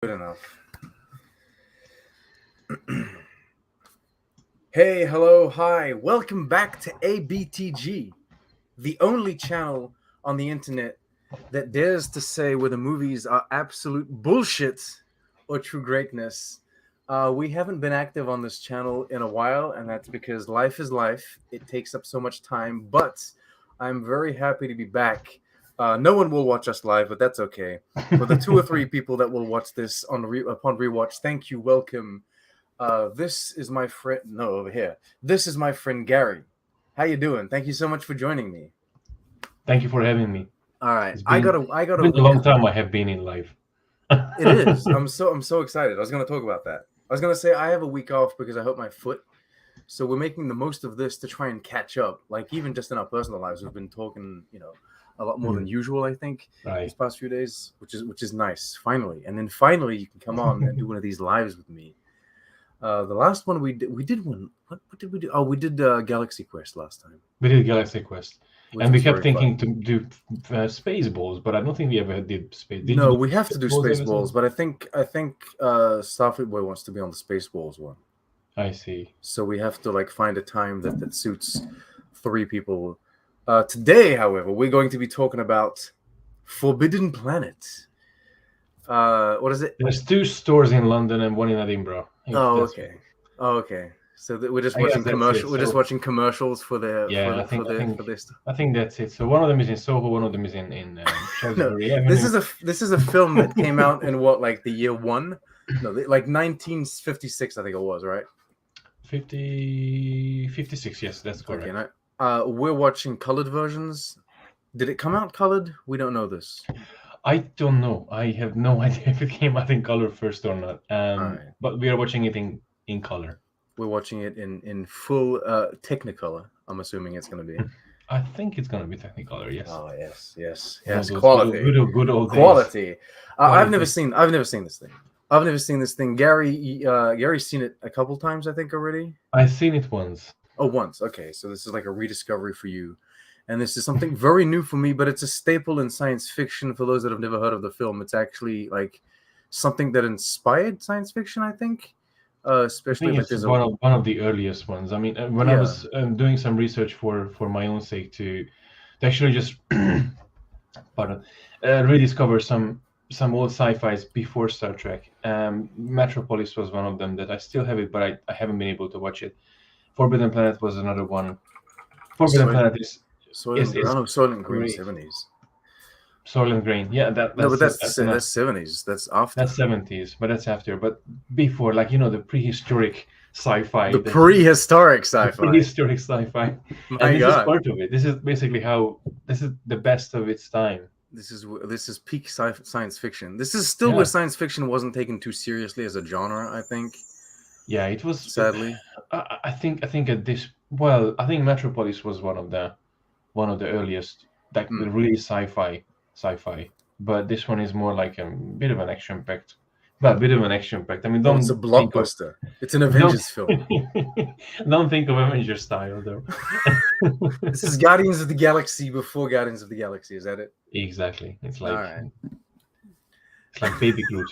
Good enough. Hey, hello, hi. Welcome back to ABTG, the only channel on the internet that dares to say whether movies are absolute bullshit or true greatness. We haven't been active on this channel in a while, and that's because life is life. It takes up so much time, but I'm very happy to be back. No one will watch us live, but that's okay. For the two or three people that will watch this upon rewatch, thank you, welcome. This is my friend. No, over here. This is my friend Gary. How you doing? Thank you so much for joining me. Thank you for having me. All right, It's I been got a I got it's a been a week. long time I have been in live. It is. I'm so excited. I was gonna talk about that. I was gonna say I have a week off because I hurt my foot. So we're making the most of this to try and catch up. Like even just in our personal lives, we've been talking, a lot more than usual. I think these Right. past few days, which is nice. Finally, and then finally you can come on and do one of these lives with me. The last one we did one. What did we do? Oh, we did Galaxy Quest last time, We did Galaxy Quest, which and we was kept very fun. thinking to do Spaceballs, but I don't think we ever did Space. Did you No, do we have to do Spaceballs ever Spaceballs, since? but I think Starfleet Boy wants to be on the Spaceballs one, I see. so we have to like find a time that suits three people. Today, however, we're going to be talking about Forbidden Planet. What is it? There's two stores in London and one in Edinburgh. If Oh, that's okay. Oh, okay. So we're just I guess watching that's it. commercial. We're just So watching commercials for the for yeah, the I think for I the for think this. I think that's it. So one of them is in Soho, one of them is in No, Shaftesbury this Avenue. is a film that came out in what, like the year one? No, like 1956, I think it was, right? 56. Yes, that's Okay, correct. now, we're watching colored versions. Did it come out colored? We don't know this. I don't know. I have no idea if it came out in color first or not. All right, But we are watching it in color. we're watching it in full Technicolor. I'm assuming it's going to be. I think it's gonna be Technicolor. Yes, Oh yes, yes, one of yes. those Quality, good old days. quality. I've never Quality. seen. I've never seen this thing. I've never seen this thing. Gary's seen it a couple times, I think, already. I've seen it once. Oh, once. Okay, so this is like a rediscovery for you, and this is something very new for me. But it's a staple in science fiction for those that have never heard of the film. It's actually like something that inspired science fiction, I think. I Especially think like it's there's a one of the earliest ones. I mean, when I yeah. was doing some research for my own sake to actually just pardon, rediscover some old sci-fis before Star Trek. Metropolis was one of them that I still have it, but I haven't been able to watch it. Forbidden Planet was another one. Forbidden Soil, Planet is Soylent Green. I is know Soylent Green great. '70s. Soylent Green, yeah, that No, but that's that's that's enough. '70s. That's after That's 70s, but that's after. But before, like the prehistoric sci-fi, the that prehistoric the sci-fi. prehistoric sci-fi, and My this is God, part of it. This is basically how this is the best of its time. this is peak science fiction. This is still where Yeah, science fiction wasn't taken too seriously as a genre, I think. yeah. It was. Sadly, I think at this. Well, I think Metropolis was one of the earliest, like the mm. really sci-fi. But this one is more like a bit of an action-packed. Well, a bit of an action-packed. I mean, Oh, it's a don't think of blockbuster. It's an don't Avengers film. don't think of Avengers style though. This is Guardians of the Galaxy before Guardians of the Galaxy. Is that it? Exactly. It's All like right. it's like baby Groot.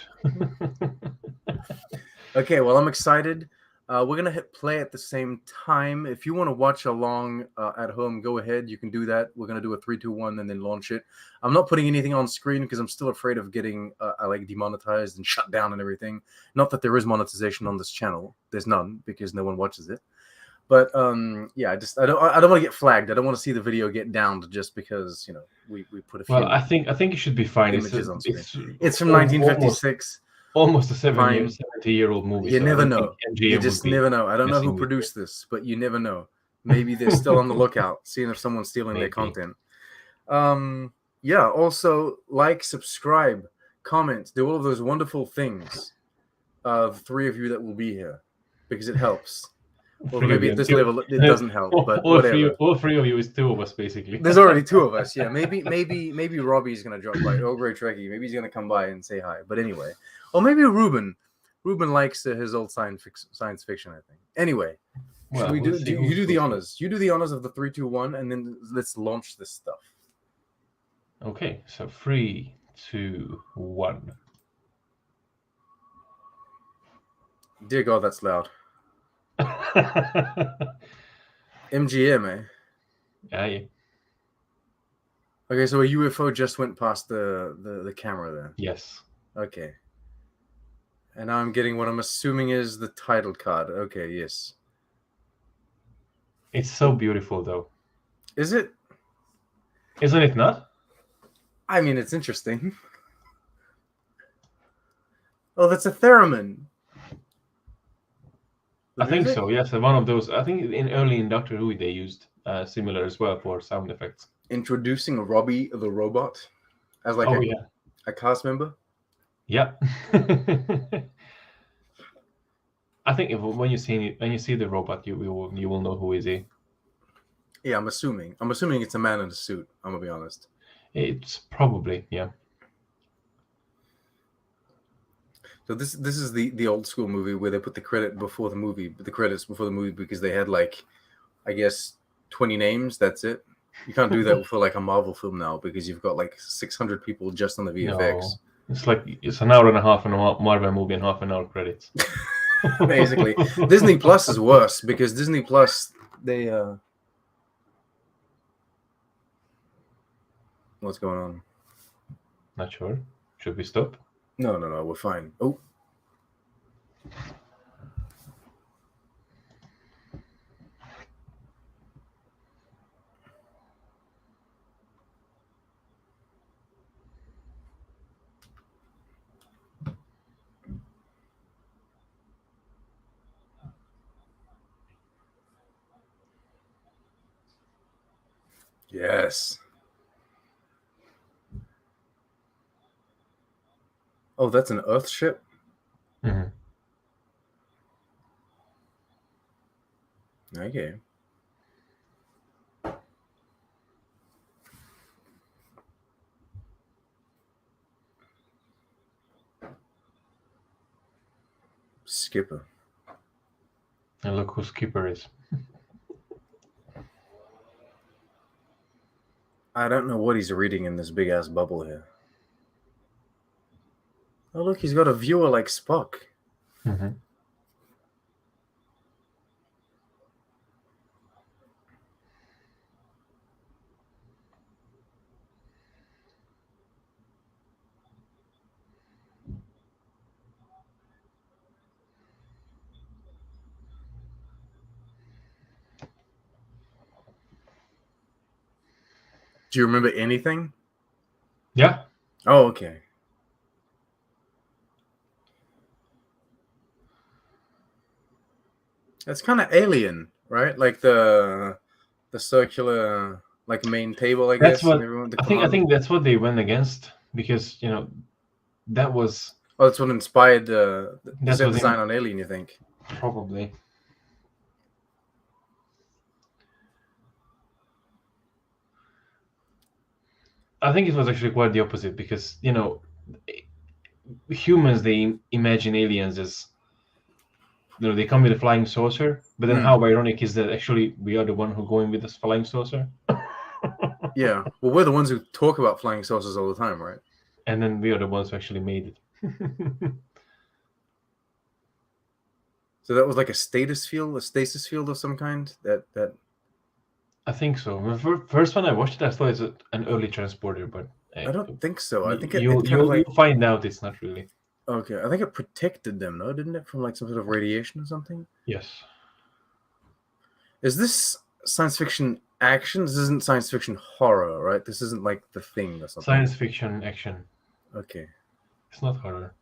Okay, well, I'm excited. We're gonna hit play at the same time. If you want to watch along at home, go ahead. You can do that. We're gonna do a 3, 2, 1, and then launch it. I'm not putting anything on screen because I'm still afraid of getting like demonetized and shut down and everything. Not that there is monetization on this channel. There's none because no one watches it. But yeah, I don't want to get flagged. I don't want to see the video get downed just because we put a Well, few I think it should be fine. images on screen. It's It's from almost 1956. almost a Fine. 70-year-old movie, You so I never don't think know. You MGM would just be never know. I don't know who messing with produced this, but you never know. Maybe they're still on the it. lookout, seeing if someone's stealing their Maybe. content. Yeah. Also, like, subscribe, comment, do all of those wonderful things. The three of you that will be here, because it helps. Well, Three of maybe you. at this level it doesn't help, but All three, whatever. all three of you is two of us, basically. There's already two of us. Yeah, maybe Robby's gonna drop by. Oh, great Trekkie. Maybe he's gonna come by and say hi. But anyway, or maybe Ruben. Ruben likes his old science fiction. I think. Anyway, should Well, we we'll do? see. You do We'll the see. honors. You do the honors of the 3, 2, 1, and then let's launch this stuff. Okay, so 3, 2, 1. Dear God, that's loud. MGM, eh? Yeah. Okay, so a UFO just went past the camera there. Yes. Okay. And now I'm getting what I'm assuming is the title card. Okay, yes. It's so beautiful, though. Is it? Isn't it not? I mean, it's interesting. Oh, that's a theremin. The I think music? so. Yes, one of those. I think in Doctor Who they used similar as well for sound effects. Introducing Robby the robot as like Oh yeah, a cast member. yeah. I think when you see the robot, you will know who is he. Yeah, I'm assuming. I'm assuming it's a man in a suit. I'm gonna be honest. It's probably, yeah. So this is the old school movie where they put the credit before the movie, the credits before the movie because they had like, I guess, 20 names. That's it. You can't do that for like a Marvel film now because you've got like 600 people just on the VFX. No, it's an hour and a half in a Marvel movie and half an hour credits. Basically, Disney Plus is worse because Disney Plus they what's going on? Not sure. Should we stop? No, we're fine. Oh. Yes. Oh, that's an Earth ship? Mm-hmm. Okay. Skipper. And look who Skipper is. I don't know what he's reading in this big ass bubble here. Oh, look, he's got a viewer like Spock. Mm-hmm. Do you remember anything? Yeah. Oh, okay. That's kind of alien, right? Like the circular like main table, I That's guess, and what everyone the I think. I command. think that's what they went against because that was Oh, that's what inspired the that's set what design on Alien, you think? probably. I think it was actually quite the opposite because humans they imagine aliens as they come with a flying saucer, but then how ironic is that actually we are the one who going with this flying saucer? Yeah. Well, we're the ones who talk about flying saucers all the time, right? And then we are the ones who actually made it. So that was like a stasis field of some kind. That I think so. The first one I watched it, I thought it's an early transporter, but I don't think so. I think it you'll kind of like you'll find out it's not really. okay. I think it protected them, though, didn't it, from like some sort of radiation or something? Yes. Is this science fiction action? This isn't science fiction horror, right? This isn't like The Thing or something. Science fiction action. Okay. It's not horror.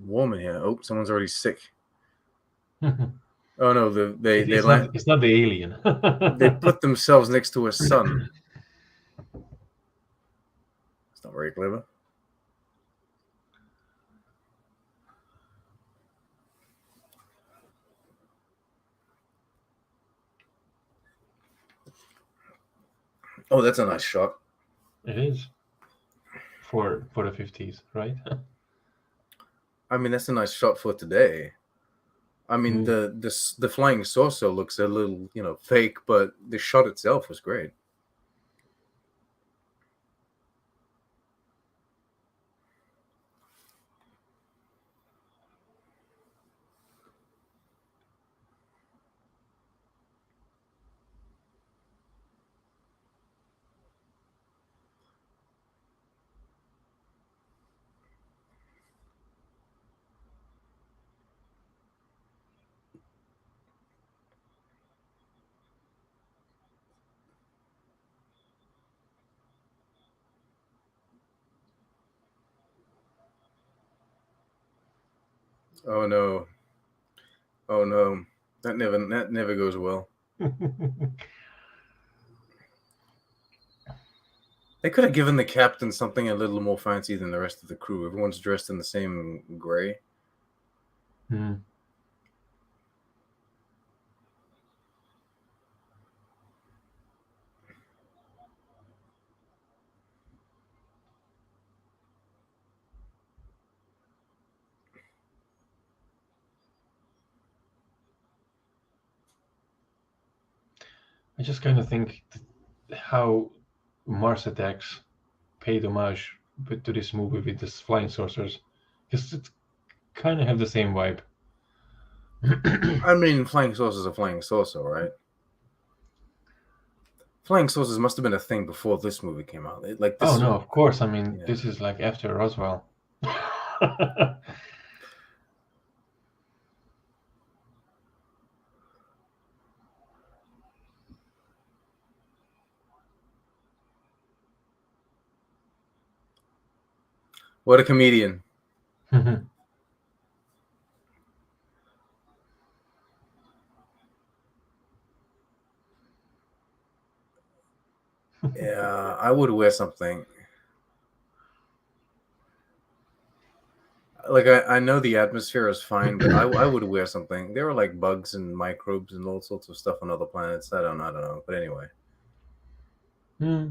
Warm in here. Oh, someone's already sick. it's Oh no, it's not the alien. they put themselves next to a sun. It's not very clever. Oh, that's a nice shot. It is. For the 50s, right? I mean, that's a nice shot for today. I mean, the flying saucer looks a little, fake, but the shot itself was great. Oh no. Oh no. That never goes well. They could have given the captain something a little more fancy than the rest of the crew. Everyone's dressed in the same gray. Hmm. I just kind of think how Mars Attacks paid homage to this movie with this flying saucers, because it kind of have the same vibe. I mean, flying saucers are flying saucer, right? Flying saucers must have been a thing before this movie came out. Like Oh this, no, of course. I mean, yeah. this is like after Roswell. What a comedian! Yeah, I would wear something. Like I know the atmosphere is fine, but I would wear something. There were like bugs and microbes and all sorts of stuff on other planets. I don't know. But anyway, Hmm.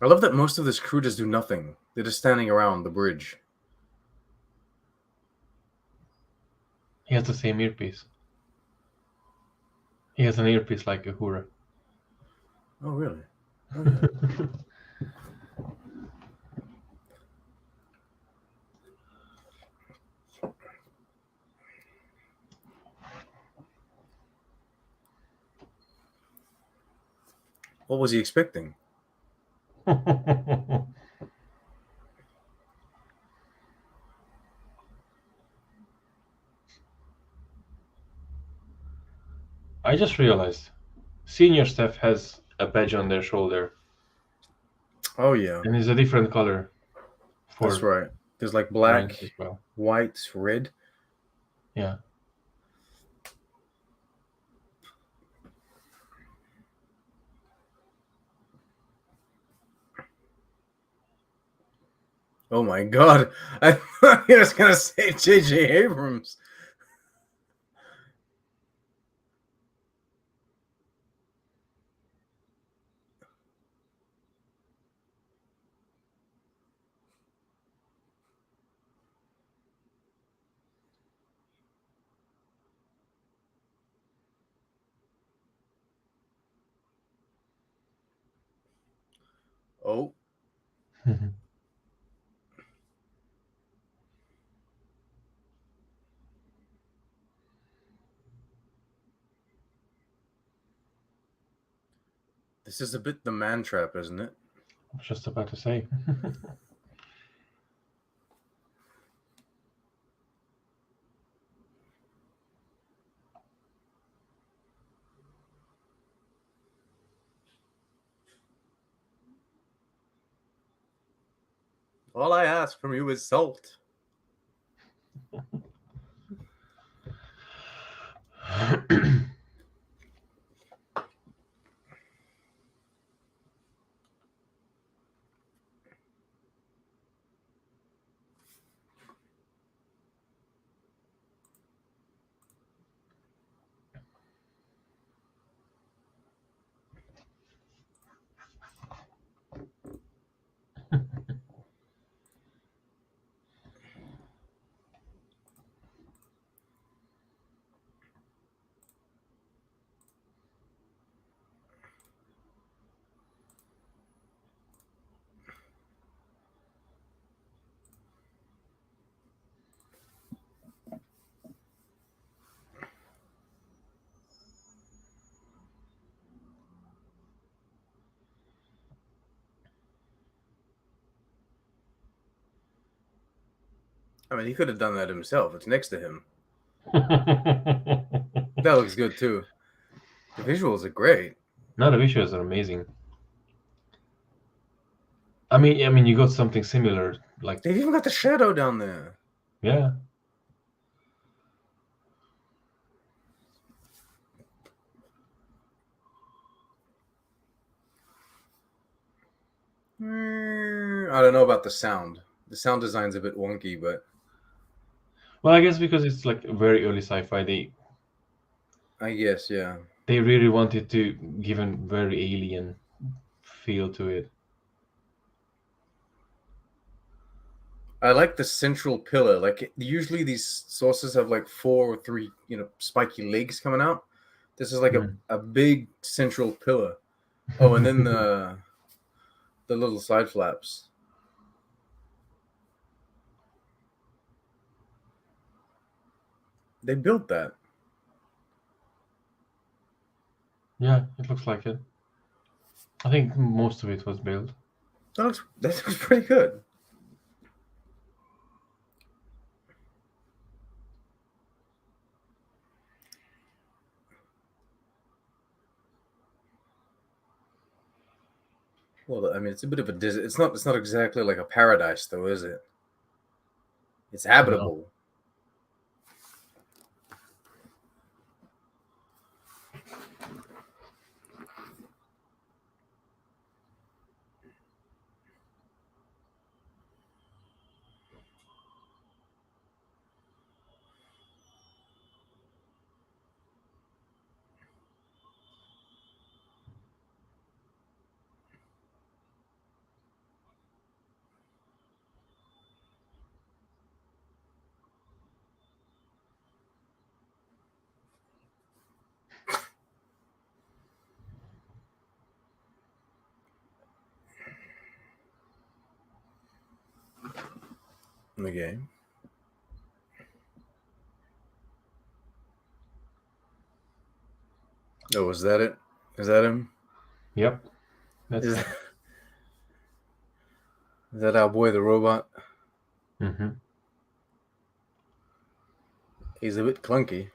I love that most of this crew just do nothing. They're just standing around the bridge. He has the same earpiece. He has an earpiece like Uhura. Oh really? Oh yeah. What was he expecting? I just realized senior staff has a badge on their shoulder, Oh yeah, and it's a different color that's for right. There's like Marines black, as well. white, red. Yeah. Oh my god! I thought he was gonna say J.J. Abrams. Oh, this is a bit the man trap, isn't it? I was just about to say. All I ask from you is salt. I mean, he could have done that himself. It's next to him. That looks good too. The visuals are great. No, the visuals are amazing. I mean, you got something similar, like They've even got the shadow down there. Yeah. I don't know about the sound. The sound design's a bit wonky, but Well, I guess because it's like very early sci-fi, I guess, yeah. they really wanted to give a very alien feel to it. I like the central pillar. Like usually these saucers have like 4 or 3, spiky legs coming out. This is like a, Mm. a big central pillar. Oh, and then the little side flaps. They built that. Yeah, it looks like it. I think most of it was built. That looks pretty good. Well, I mean, it's a bit of a desert. It's not exactly like a paradise, though, is it? It's No. habitable. Okay. Oh, is that it? Is that him? Yep. That's Is, it. is that our boy the robot? Hmm. He's a bit clunky.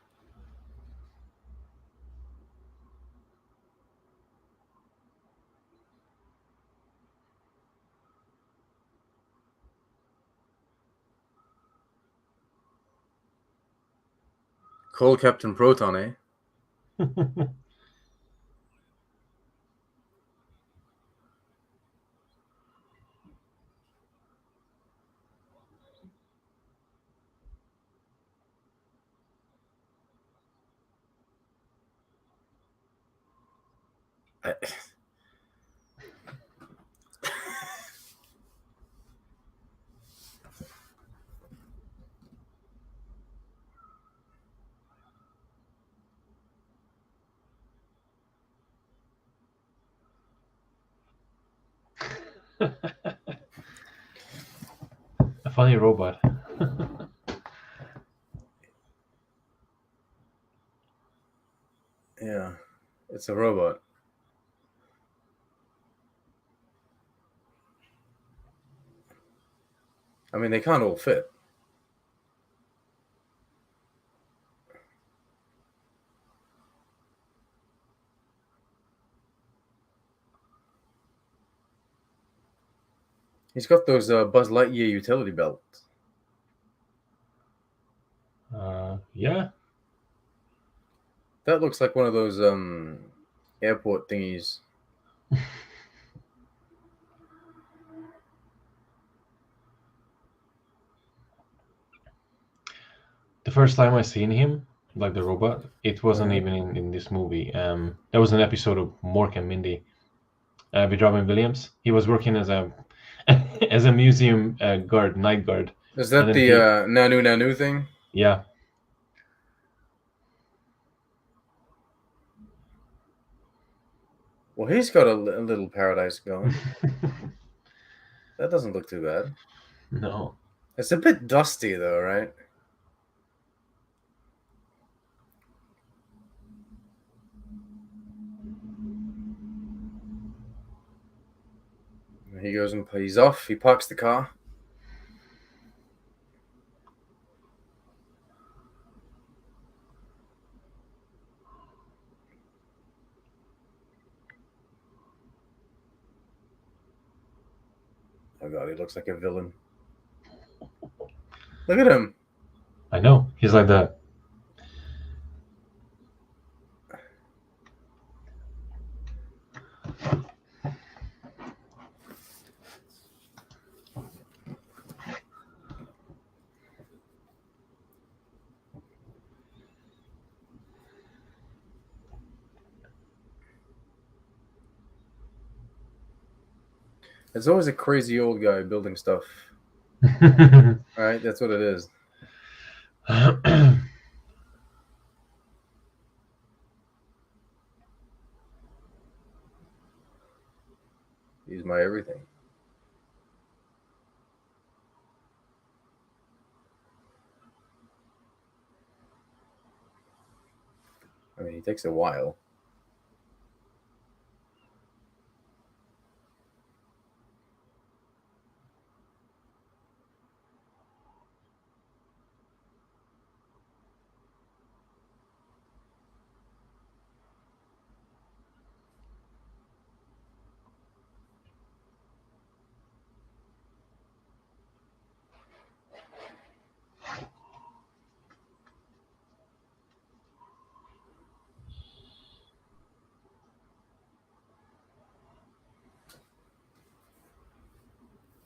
Call Captain Proton, eh? I, A funny robot. yeah, it's a robot. I mean, they can't all fit. He's got those Buzz Lightyear utility belts. Yeah. That looks like one of those airport thingies. The first time I seen him, like the robot, it wasn't Uh-huh. even in this movie. There was an episode of Mork and Mindy with Robin Williams. He was working as a as a museum guard, night guard, Is and that then the he, Nanu Nanu thing? yeah. Well, he's got a little paradise going. That doesn't look too bad. No. It's a bit dusty, though, right? He goes and he's off. He parks the car. Oh god, he looks like a villain. Look at him. I know. He's like that. It's always a crazy old guy building stuff. All right, that's what it is. He's my everything. I mean, he takes a while.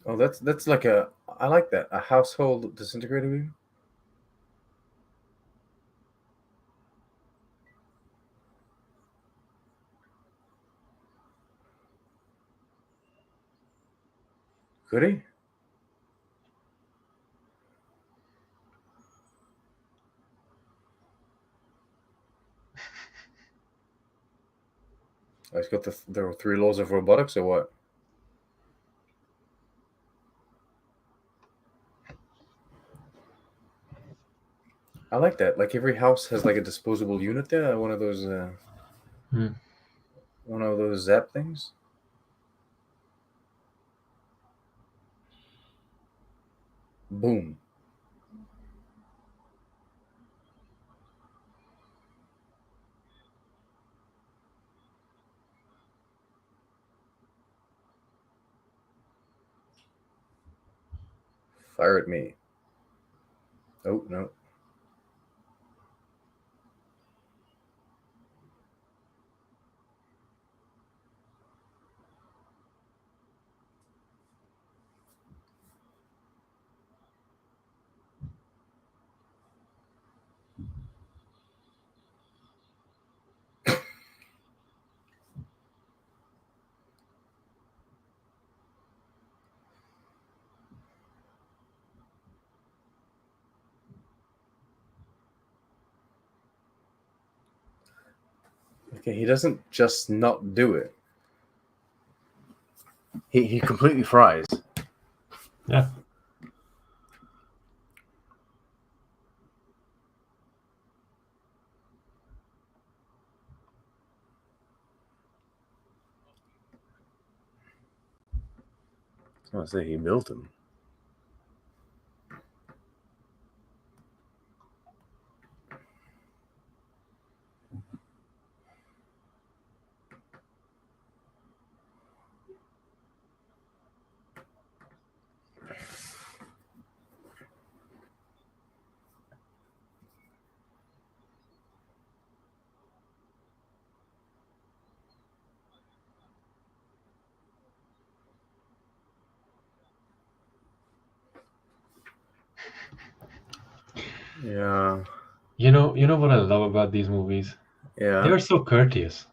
Oh, that's like a. I like that. A household disintegrator beam. Could he? Oh, he's got the three laws of robotics, or what? I like that. Like every house has like a disposable unit there. One of those. Hmm. One of those zap things. Boom. Fire at me. Oh no. Okay, he doesn't just not do it. He completely fries. Yeah. I was gonna say he built him. Yeah. You know what I love about these movies? They Yeah. are so courteous.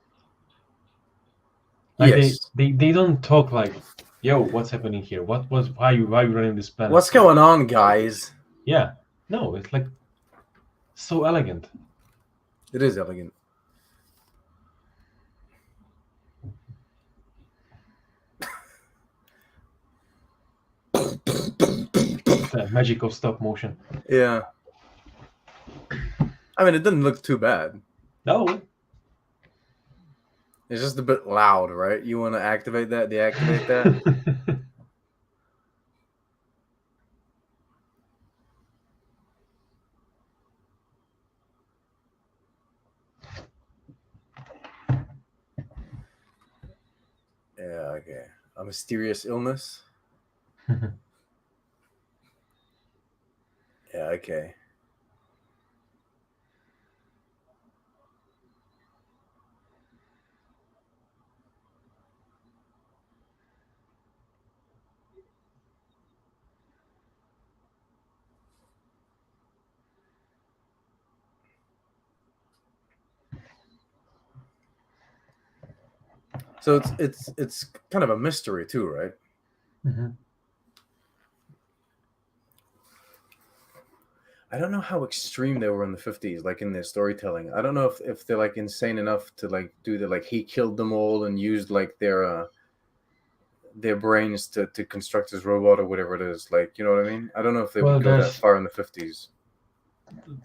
Like Yes. they don't talk like, "Yo, what's happening here? Why you running this planet What's for?" going on, guys? Yeah. No, it's like so elegant. It is elegant. The magic of stop motion. Yeah. I mean, it didn't look too bad. No. It's just a bit loud, right? You want to activate that, deactivate that. Yeah, okay. A mysterious illness. Okay. So it's kind of a mystery too, right? Hmm. I don't know how extreme they were in the 50s, like in their storytelling. I don't know if they're like insane enough to like do the like he killed them all and used like their brains to construct his robot or whatever it is. Like, you know what I mean? I don't know if they Well, would go that there's far in the 50s.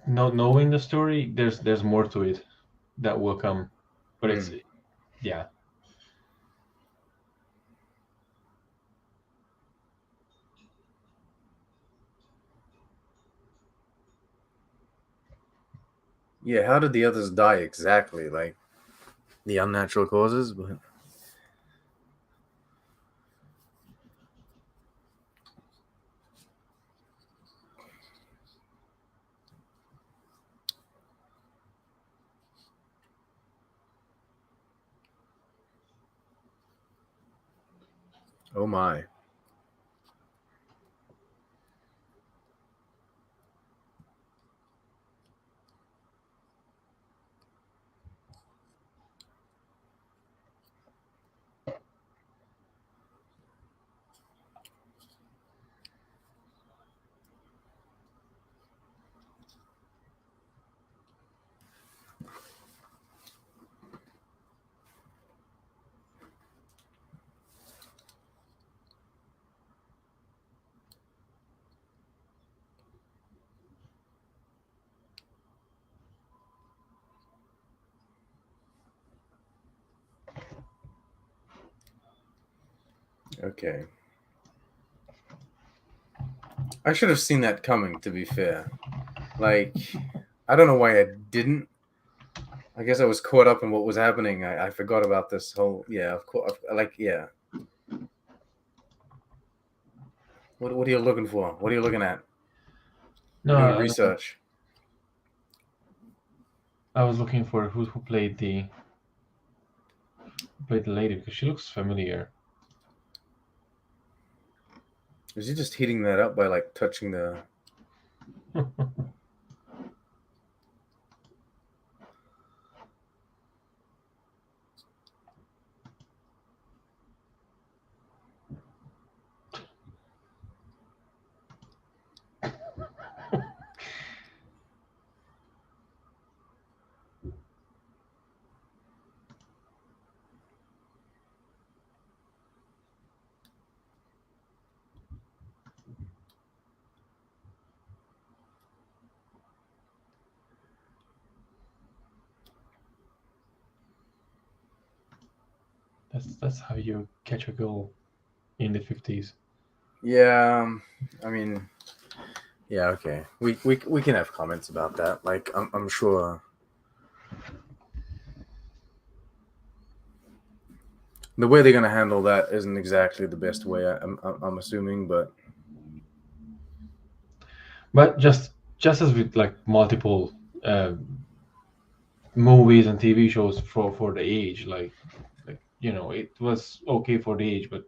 not knowing the story. There's more to it that will come, but it's Hmm. yeah. Yeah, how did the others die exactly? Like the unnatural causes? But oh my. Okay. I should have seen that coming, to be fair. Like, I don't know why I didn't. I guess I was caught up in what was happening. I forgot about this whole. Yeah, of course. Like, yeah. What are you looking for? What are you looking at? No, You're doing I mean, research. I was looking for who played the lady because she looks familiar. Is he just heating that up by like touching the? That's how you catch a girl in the 50s. Yeah. I mean, yeah. Okay. We can have comments about that. Like, I'm sure the way they're gonna handle that isn't exactly the best way. I'm assuming, but But just as with like multiple uh, movies and TV shows for the age, like it was okay for the age, but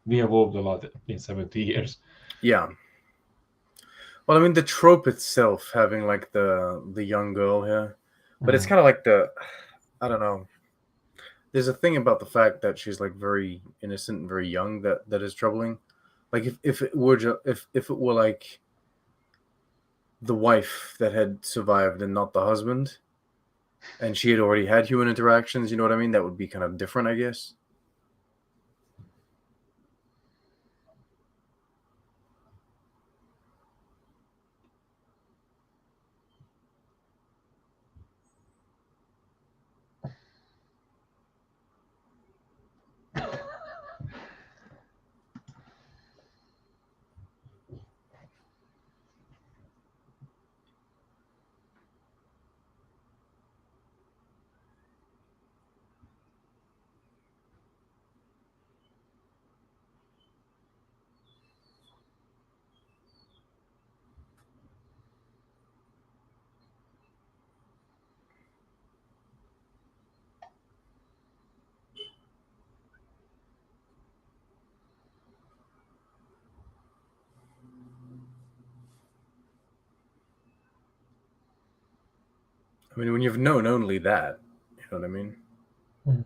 we evolved a lot in 70 years. yeah. Well, I mean, the trope itself having like the young girl here, but it's Mm. kind of like the I don't know. There's a thing about the fact that she's like very innocent and very young that is troubling. Like if it were if it were like the wife that had survived and not the husband, and she had already had human interactions, you know what I mean? That would be kind of different, I guess. I mean, when you've known only that, you know what I mean? Mhm.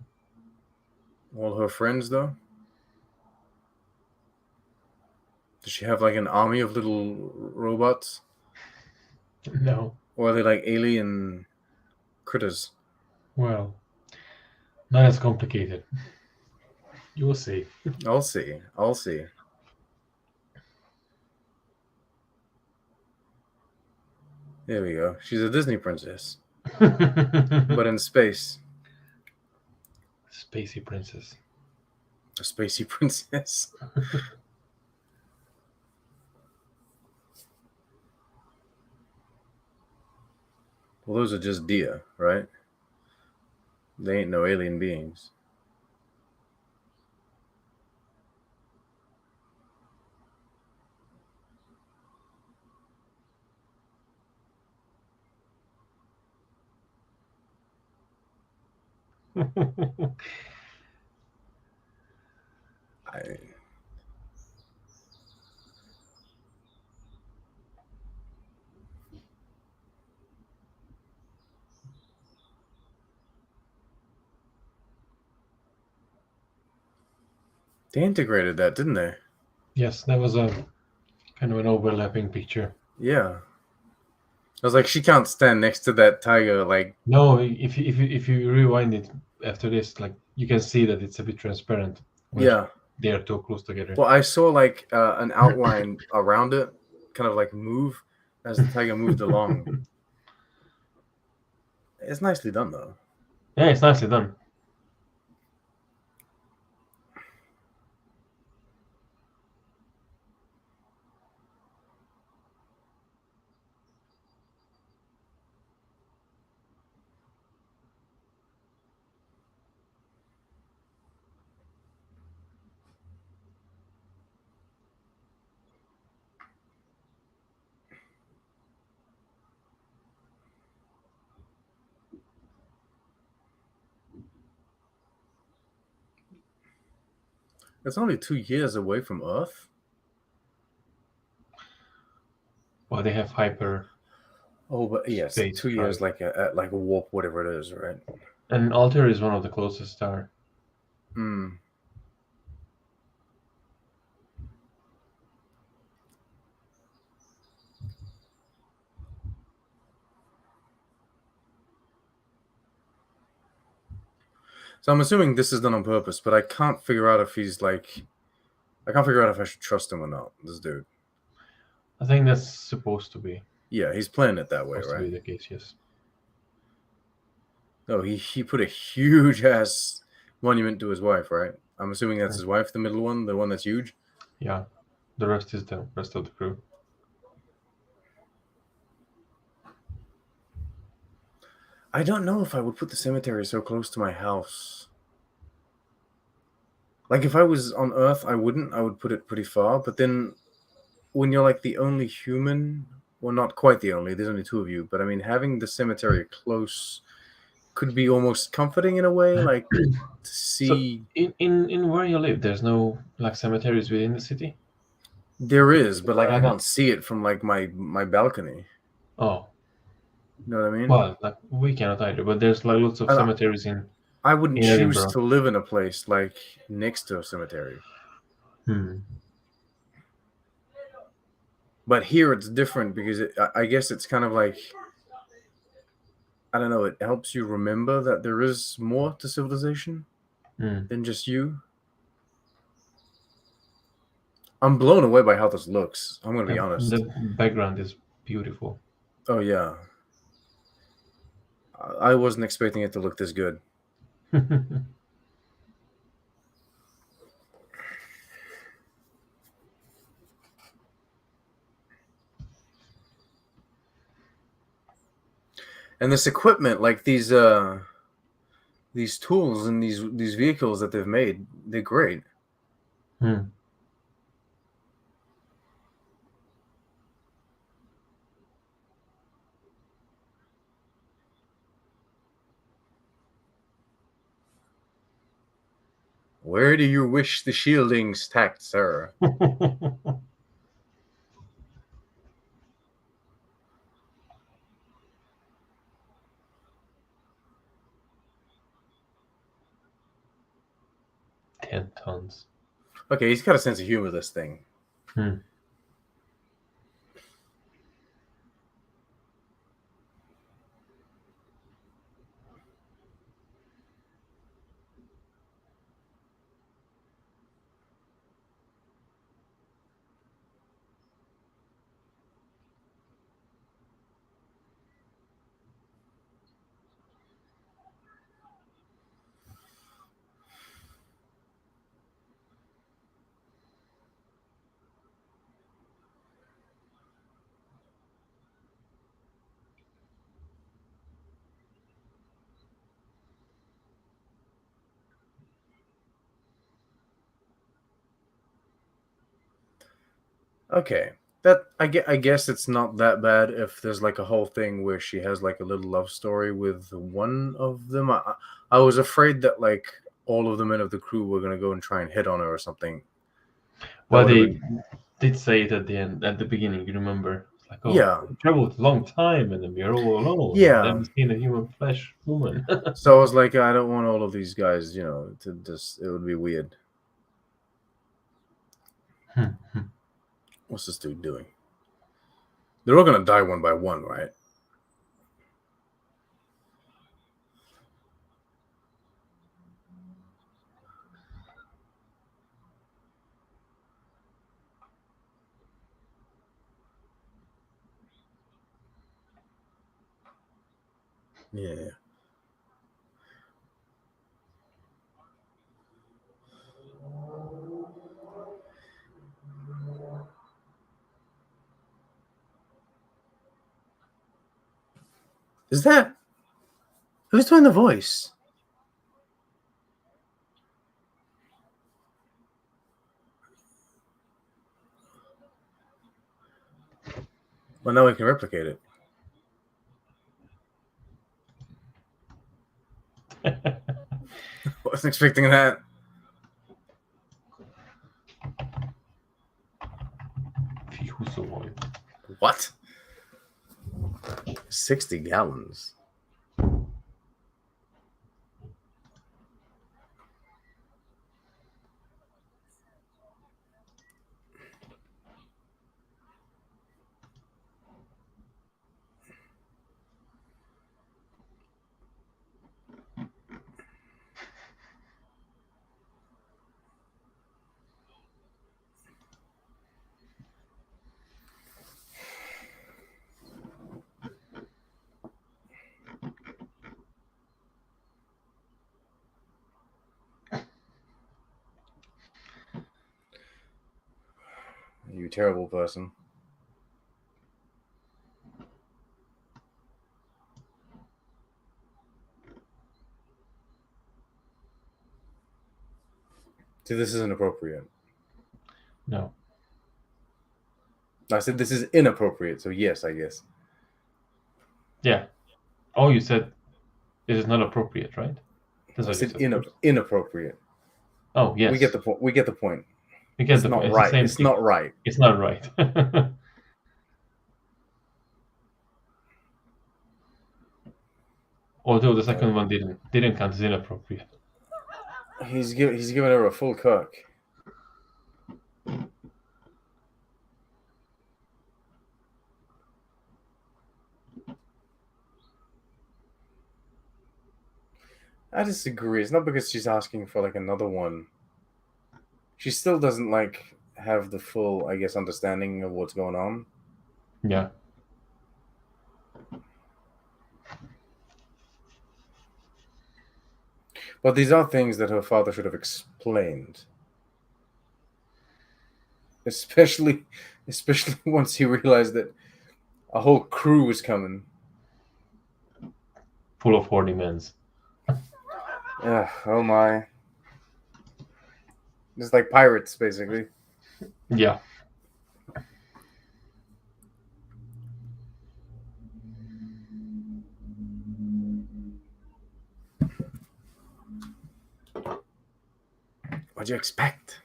All her friends, though? Does she have like an army of little robots? No. Or are they like alien critters? Well, not as complicated. You will see. I'll see. I'll see. There we go. She's a Disney princess, but in space. Spacey princess. A spacey princess. Well, those are just deer, right? They ain't no alien beings. I, they integrated that, didn't they? Yes, that was a kind of an overlapping picture. Yeah. I was like, she can't stand next to that tiger. Like, No, if you rewind it after this, like you can see that it's a bit transparent when yeah. they are too close together. Well, I saw like an outline around it, kind of like move as the tiger moved along. It's nicely done, though. Yeah, it's nicely done. It's only 2 years away from Earth. Well, they have hyper Oh, but yes, space 2 years, drive. like a warp, whatever it is, right? And Altair is one of the closest star. Hmm. So I'm assuming this is done on purpose, but I can't figure out if he's like, I can't figure out if I should trust him or not. This dude. I think that's supposed to be Yeah, he's playing it that way, supposed to be right? the case. Yes. Oh, he put a huge ass monument to his wife, right? I'm assuming that's Mm. his wife, the middle one, the one that's huge. Yeah. The rest is the rest of the crew. I don't know if I would put the cemetery so close to my house. Like if I was on Earth, I wouldn't. I would put it pretty far. But then when you're like the only human, well, not quite the only, there's only two of you, but I mean, having the cemetery close could be almost comforting in a way, like to So see. in where you live, there's no like cemeteries within the city. There is, but like I Around it? can't see it from like my balcony. Oh, You know what I mean? well, like we cannot either. But there's like lots of I, cemeteries I wouldn't in choose Edinburgh. to live in a place like next to a cemetery. Hmm. But here it's different because I guess it's kind of like, I don't know, it helps you remember that there is more to civilization Hmm. than just you. I'm blown away by how this looks. I'm going to be And honest. the background is beautiful. Oh, yeah. I wasn't expecting it to look this good. And this equipment, like these tools and these vehicles that they've made, they're great. Hmm. Where do you wish the shieldings tacked, sir? 10 tons. Okay, he's got a sense of humor, this thing. Hmm. Okay, that I guess it's not that bad if there's like a whole thing where she has like a little love story with one of them. I was afraid that like all of the men of the crew were gonna go and try and hit on her or something. That Well, would have they been did say it at the beginning. You remember? It's like, oh, yeah, we traveled a long time, and then we are all alone. I've yeah. never seen a human flesh woman. So I was like, I don't want all of these guys, to just. It would be weird. What's this dude doing? They're all gonna die one by one, right? Yeah. Is that who's doing the voice? Well, now we can replicate it. Wasn't expecting that. What? 60 gallons. You terrible person. See, this is inappropriate. No. I said this is inappropriate, so yes, I guess. Yeah. Oh, you said it is not appropriate, right? That's I what you said said first. inappropriate. Oh, yes. We get the point. We get the point. You get It's the not point. It's the right. same It's thing. not right. It's not right. Although the second one didn't count as inappropriate. He's giving her a full cook. I disagree. It's not because she's asking for like another one. She still doesn't like have the full, I guess, understanding of what's going on. Yeah. But these are things that her father should have explained. Especially once he realized that a whole crew was coming. Full of horny men's. Oh my. Just like pirates, basically. Yeah. What'd you expect?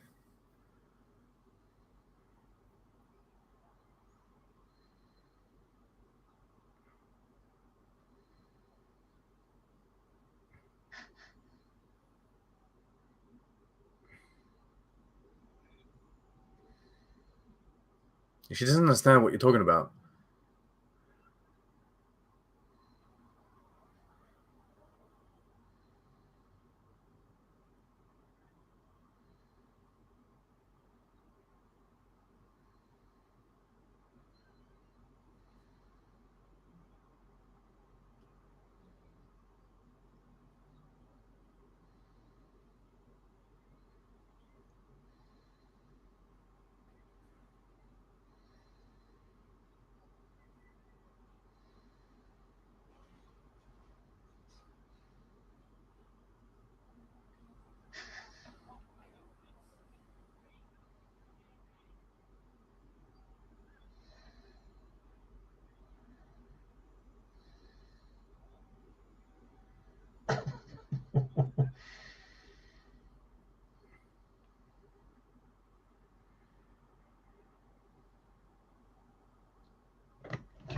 She doesn't understand what you're talking about.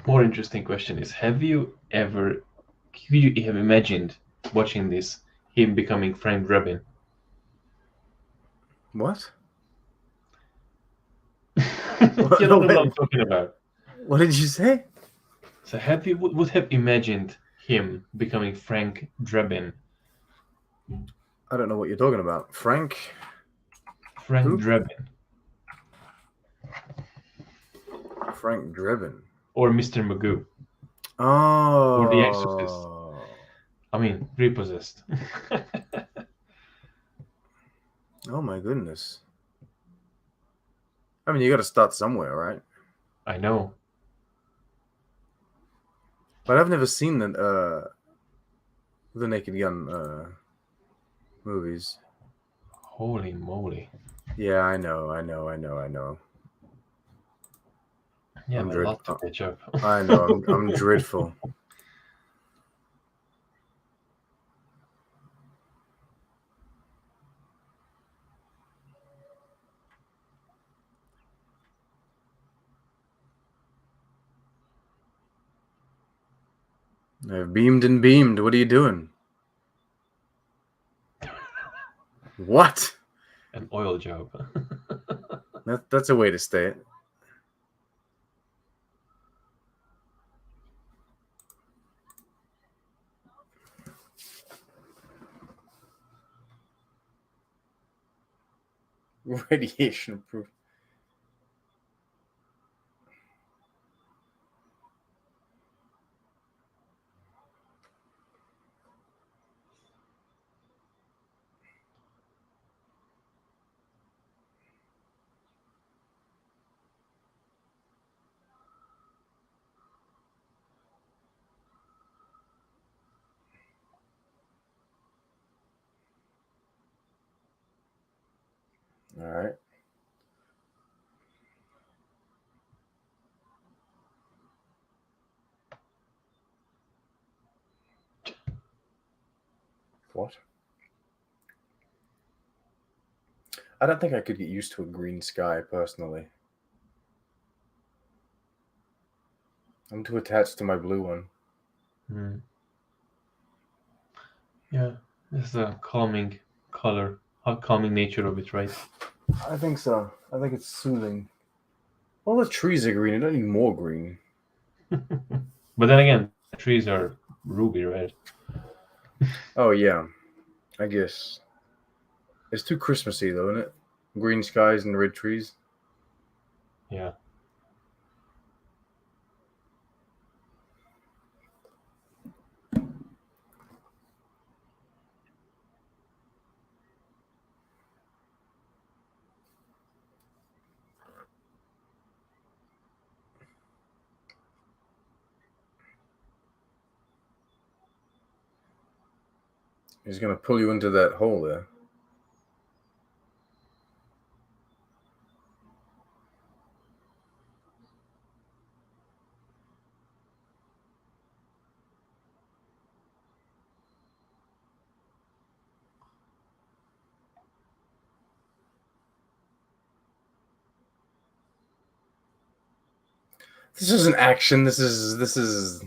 More interesting question is: Have you ever, could you have imagined watching this, him becoming Frank Drebin? What? You don't know what I'm talking about. What did you say? So have you would have imagined him becoming Frank Drebin? I don't know what you're talking about. Frank Who? Drebin. Frank Drebin. Or Mr. Magoo. Oh. Or The Exorcist. I mean, Repossessed. Oh my goodness. I mean, you got to start somewhere, right? I know. But I've never seen the Naked Gun movies. Holy moly. Yeah, I know. You have a lot to catch up. I know. I'm dreadful. I've beamed and beamed. What are you doing? What? An oil job. That's a way to say it. Radiation proof. All right. What? I don't think I could get used to a green sky personally. I'm too attached to my blue one. Mm. Yeah, it's the calming color, calming nature of it, right? I think so. I think it's soothing. All the trees are green. I don't need more green. But then again, the trees are ruby red. Oh yeah, I guess it's too Christmassy though, isn't it? Green skies and red trees. Yeah. He's gonna pull you into that hole there. This isn't action. This is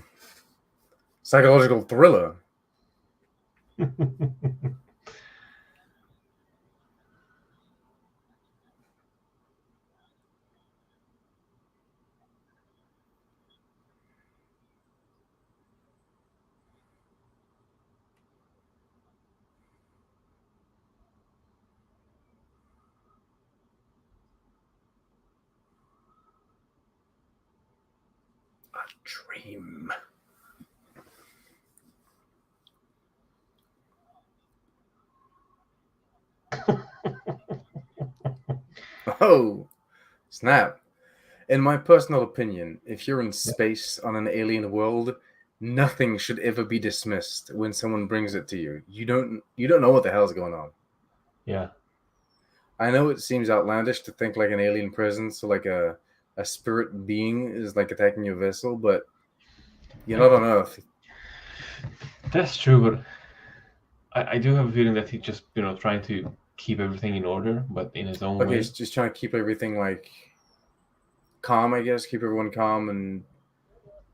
psychological thriller. a dream. Oh, snap. In my personal opinion, if you're in space on an alien world, nothing should ever be dismissed when someone brings it to you. You don't know what the hell's going on. Yeah. I know it seems outlandish to think like an alien presence or like a spirit being is like attacking your vessel, but you're not on Earth. That's true, but I do have a feeling that he's just, trying to keep everything in order, but in his own Okay, way. he's just trying to keep everything like calm, I guess, keep everyone calm and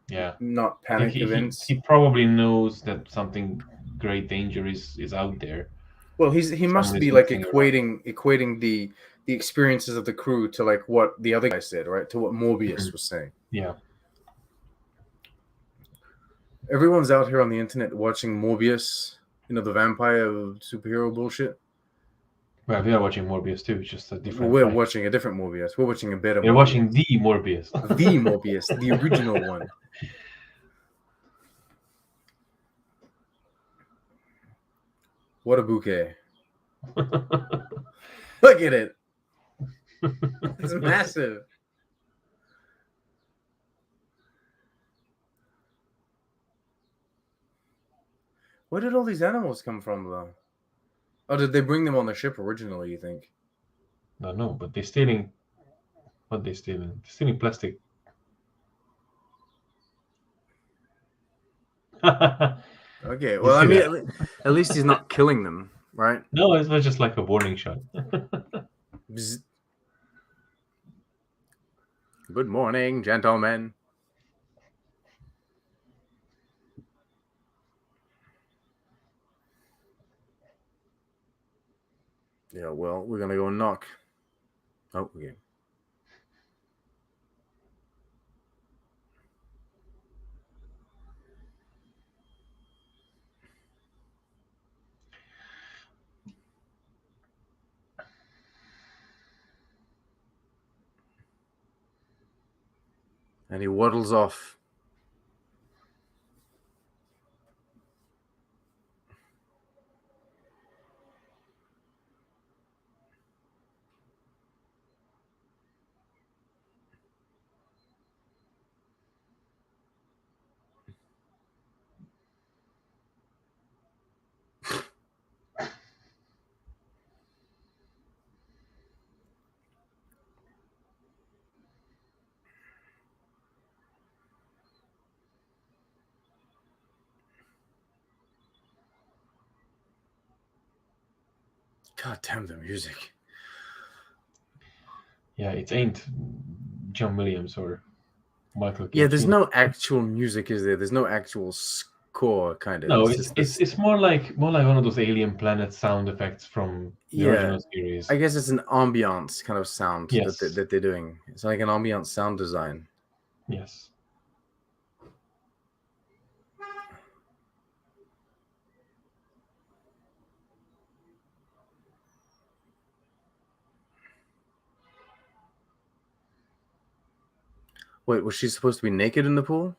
Yeah. not I think panic he events. probably knows that something great danger is out there. Well, he Someone must is be like messing around. equating the experiences of the crew to like what the other guy said, right? To what Morbius Mhm. was saying. Yeah. Everyone's out here on the internet watching Morbius, the vampire superhero bullshit. Well, we are watching Morbius too, it's just a Well, different we're type. watching a different Morbius. We're watching a better We're Morbius. watching the Morbius. The Morbius, the original one. What a bouquet. Look at it. It's massive. Where did all these animals come from, though? Oh, did they bring them on the ship originally, you think? No, but they're stealing. What they stealing? They're stealing plastic. Okay, Did you well, I see mean, that? at least he's not killing them, right? No, it was just like a warning shot. Bzz. Good morning, gentlemen. Yeah, well, we're gonna go knock. Oh, okay. And he waddles off. God damn the music. Yeah, it ain't John Williams or Michael Yeah, there's Giacchino. no actual music, is there? There's no actual score, kind of. No, It's it's just it's this. it's more like one of those Alien Planet sound effects from the Yeah, original series. I guess it's an ambiance kind of sound Yes. that they're doing. It's like an ambiance sound design. Yes. Wait, was she supposed to be naked in the pool?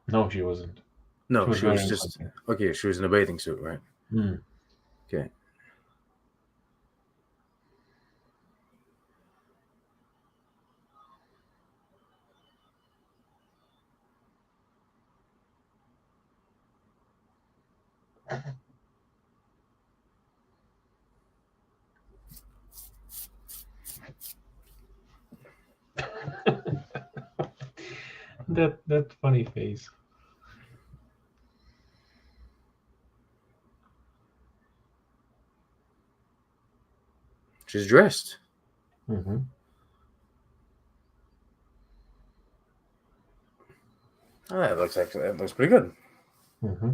No, she wasn't. She No, was she was wearing just something. okay. She was in a bathing suit, right? Mm. Okay. That funny face. She's dressed. Mm-hmm. Oh, that looks pretty good. Mm-hmm.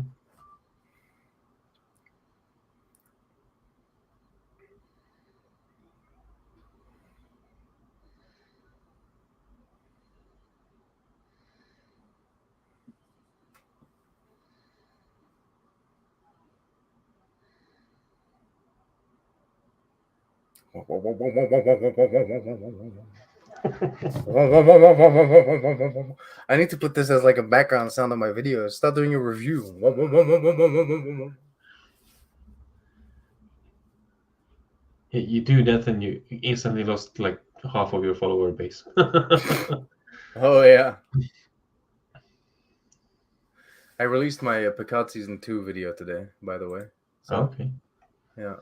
I need to put this as like a background sound on my videos. Start doing a review. You do that and you instantly lost like half of your follower base. Oh yeah. I released my Picard season 2 video today, by the way. So Okay. yeah.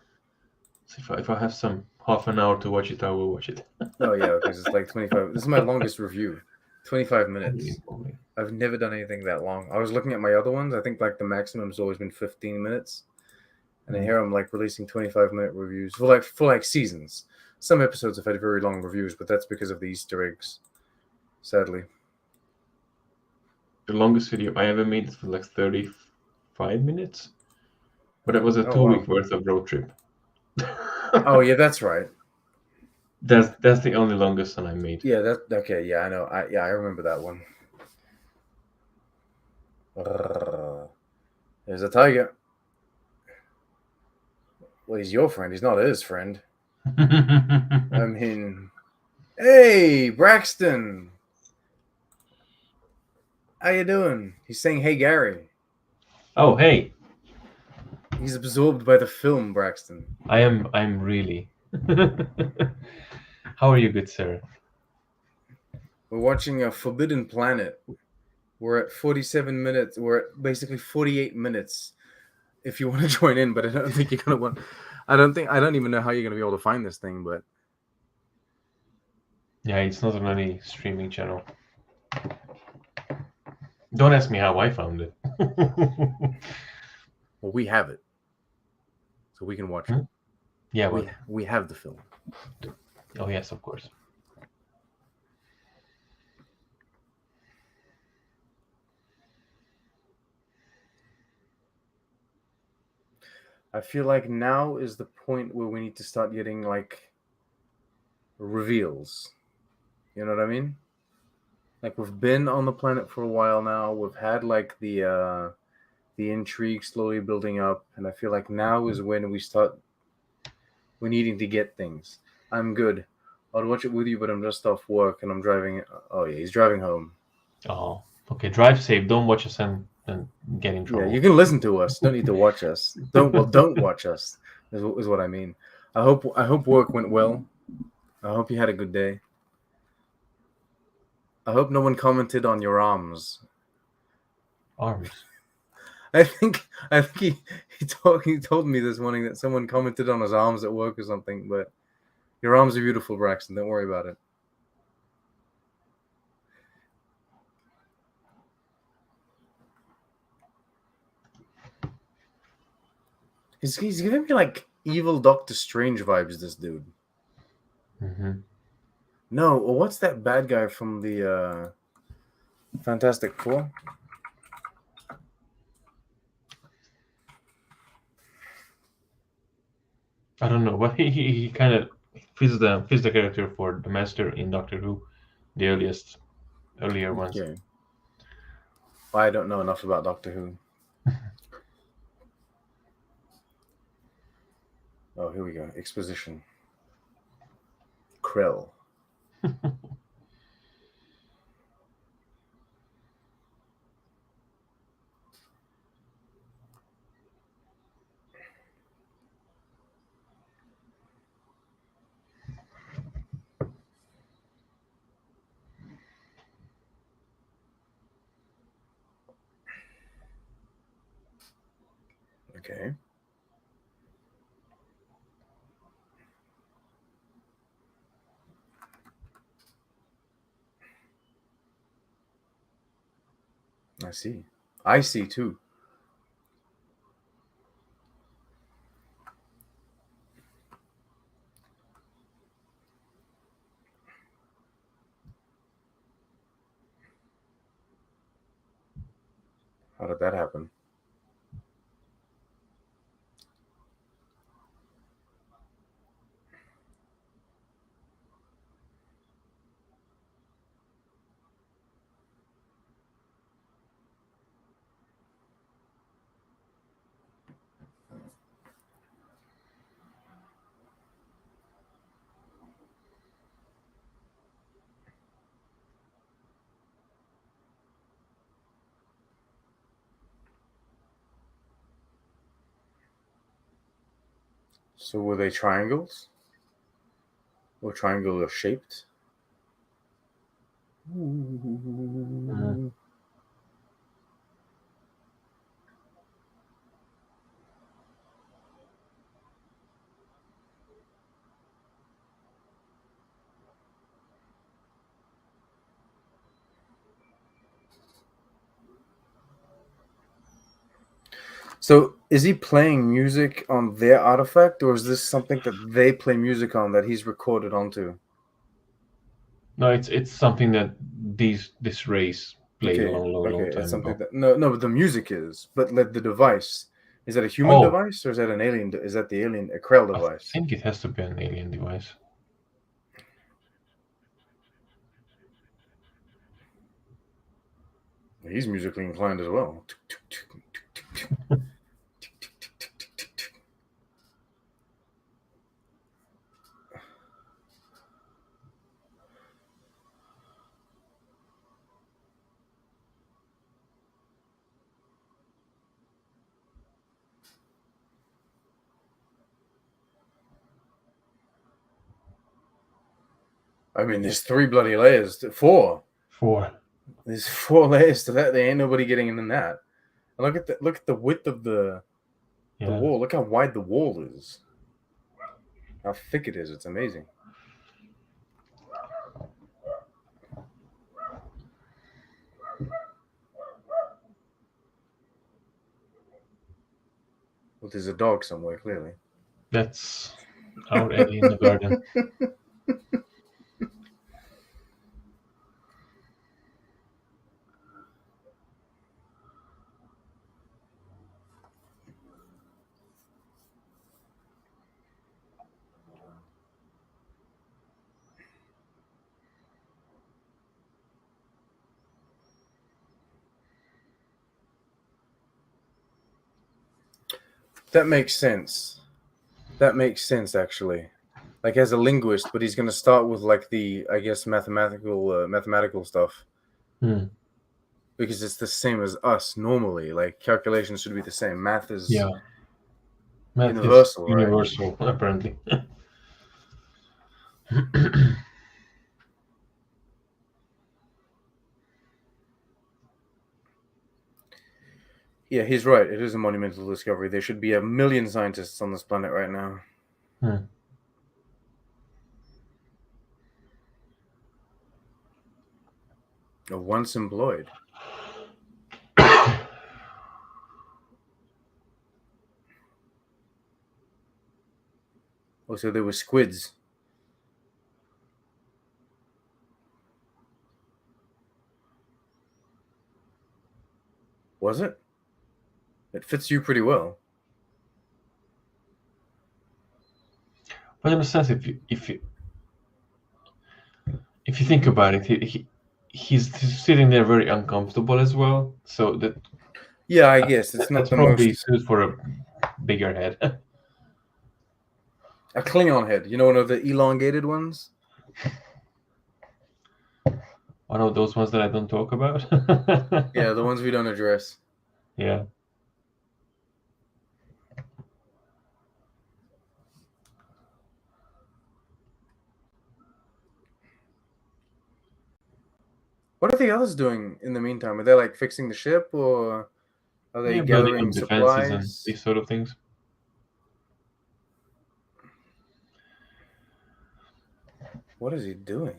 So if I have some half an hour to watch it, I will watch it. Oh yeah, because it's like 25. This is my longest review. 25 minutes. Probably. I've never done anything that long. I was looking at my other ones. I think like the maximum's always been 15 minutes. And here I'm like releasing 25-minute reviews for like seasons. Some episodes have had very long reviews, but that's because of the Easter eggs. Sadly. The longest video I ever made was like 35 minutes, but it was a Oh 2 week wow. worth of road trip. Oh yeah, that's right. That's the only longest one I made. Yeah, that okay. Yeah, I know. I remember that one. There's a tiger. Well, he's your friend. He's not his friend. I mean, hey, Braxton. How you doing? He's saying, "Hey, Gary." Oh, hey. He's absorbed by the film, Braxton. I'm really. How are you, good sir? We're watching a Forbidden Planet. We're at 47 minutes. We're at basically 48 minutes. If you want to join in, but I don't think you're gonna want. I don't even know how you're gonna be able to find this thing, but Yeah, it's not on any streaming channel. Don't ask me how I found it. well, we have it, so we can watch it. Yeah, well, We have the film. oh yes, of course. I feel like now is the point where we need to start getting like reveals. You know what I mean? Like we've been on the planet for a while now. We've had like the intrigue slowly building up, and I feel like now is when we're needing to get things. I'm good. I'll watch it with you, but I'm just off work and I'm driving. Oh yeah, he's driving home. Oh, okay. Drive safe. Don't watch us and get in Yeah, trouble. you can listen to us. Don't need to watch us. Don't watch us. Is what I mean. I hope work went well. I hope you had a good day. I hope no one commented on your arms. Arms. I think he told me this morning that someone commented on his arms at work or something. But your arms are beautiful, Braxton. Don't worry about it. He's giving me like evil Doctor Strange vibes. This dude. Mm-hmm. No, well, what's that bad guy from the Fantastic Four? I don't know, but he kind of fits the character for the Master in Doctor Who, the earlier ones. Okay. I don't know enough about Doctor Who. Oh, here we go. Exposition. Krell. Okay. I see. I see too. How did that happen? So were they triangles? Or triangular shaped? Ooh. So is he playing music on their artifact, or is this something that they play music on that he's recorded onto? No, it's something that this race played a Okay, long it's time something ago. that no, but the music is. But like the device, is that a human Oh, device or is that an alien? Is that the alien a Krell I device? think it has to be an alien device. He's musically inclined as well. I mean, there's 3 bloody layers. 4. 4. There's 4 layers to that. There ain't nobody getting in that. And look at the width of the Yeah. wall. Look how wide the wall is. How thick it is. It's amazing. Well, there's a dog somewhere, clearly. That's our Eddie in the garden. That makes sense. That makes sense, actually. Like as a linguist, but he's going to start with like the, I guess, mathematical stuff Hmm. because it's the same as us normally. Like calculations should be the same. Math is Yeah. Math is universal, right? universal, apparently. Yeah, he's right. It is a monumental discovery. There should be a million scientists on this planet right now. Hmm. Once employed. Oh, so there were squids. Was it? It fits you pretty well. But in a sense, if you think about it, he's sitting there very uncomfortable as well. So Yeah, I guess it's not that's the probably most. suited for a bigger head. A Klingon head. You know, one of the elongated ones? One of those ones that I don't talk about. Yeah, the ones we don't address. Yeah. What are the others doing in the meantime? Are they like fixing the ship or are they Yeah, building gathering up defenses and supplies? these sort of things. What is he doing?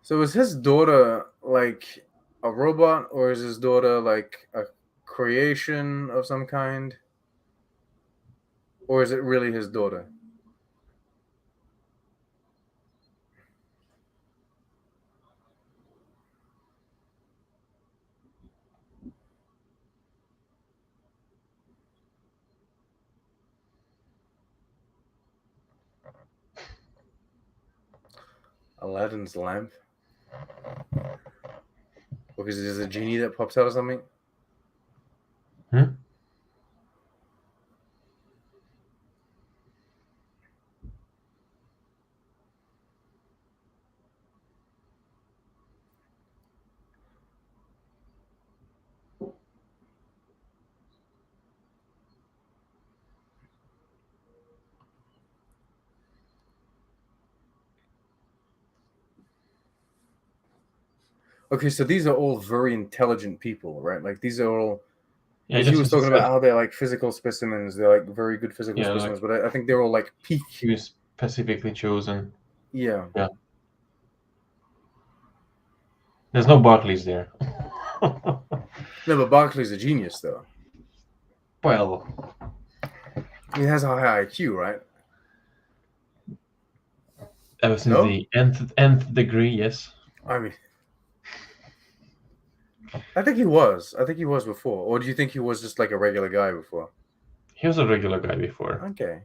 So is his daughter like a robot or is his daughter like a creation of some kind? Or is it really his daughter? Aladdin's lamp? Because there's a genie that pops out or something? Hmm? Okay, so these are all very intelligent people, right? Like these are all Yeah, because he was just talking about said, how they're like physical specimens. They're like very good physical yeah, like specimens, but I think they're all like peak. he was specifically chosen. Yeah. Yeah. There's no Barclays there. No, but Barkley's a genius, though. Well, He has a high IQ, right? ever since No, the nth degree, yes. I mean, I think he was. I think he was before. Or do you think he was just like a regular guy before? He was a regular guy before. Okay.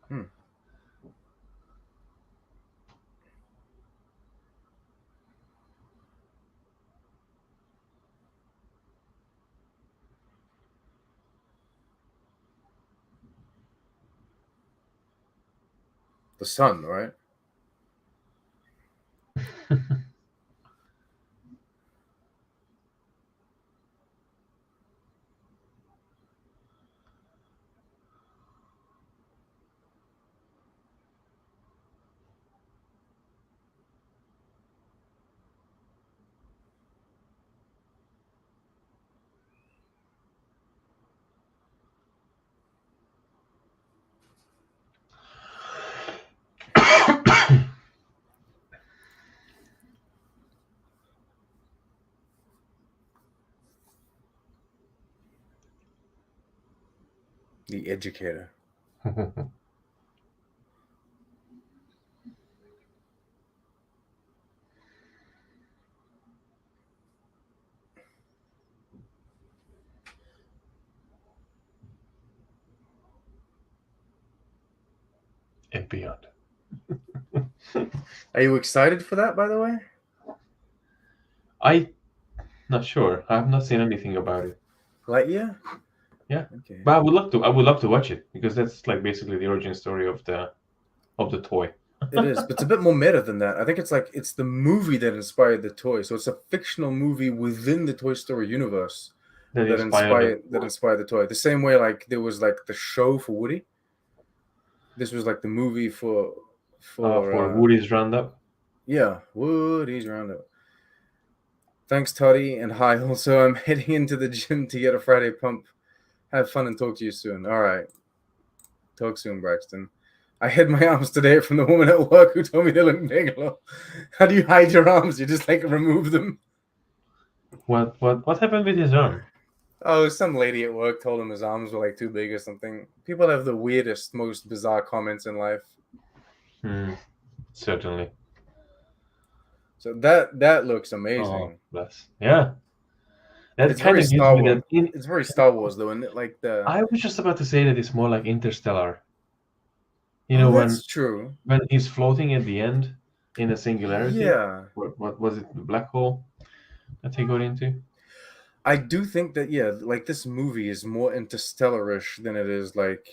Hmm. The sun, right? The educator. And beyond. Are you excited for that, by the way? I not sure. I have not seen anything about it. Lightyear? Yeah. Okay. But I would love to watch it because that's like basically the origin story of the toy. It is, but it's a bit more meta than that. I think it's like it's the movie that inspired the toy. So it's a fictional movie within the Toy Story universe That that inspired the inspired the toy. The same way like there was like the show for Woody. This was like the movie for Woody's Roundup. yeah, Woody's Roundup. Thanks, Toddy, and hi. Also, I'm heading into the gym to get a Friday pump. Have fun and talk to you soon. All right. Talk soon, Braxton. I hid my arms today from the woman at work who told me they look big. How do you hide your arms? You just like remove them? What happened with his arm? Oh, some lady at work told him his arms were like too big or something. People have the weirdest, most bizarre comments in life. Certainly. So that looks Oh, amazing. bless. Yeah. That It's kind very of gives Star me Wars. that. It's very Star Wars though, and like the I was just about to say that it's more like Interstellar. You oh, know, that's true. when he's floating at the end in a singularity. Yeah, What was it? The black hole that he got into? I do think that like this movie is more interstellarish than it is like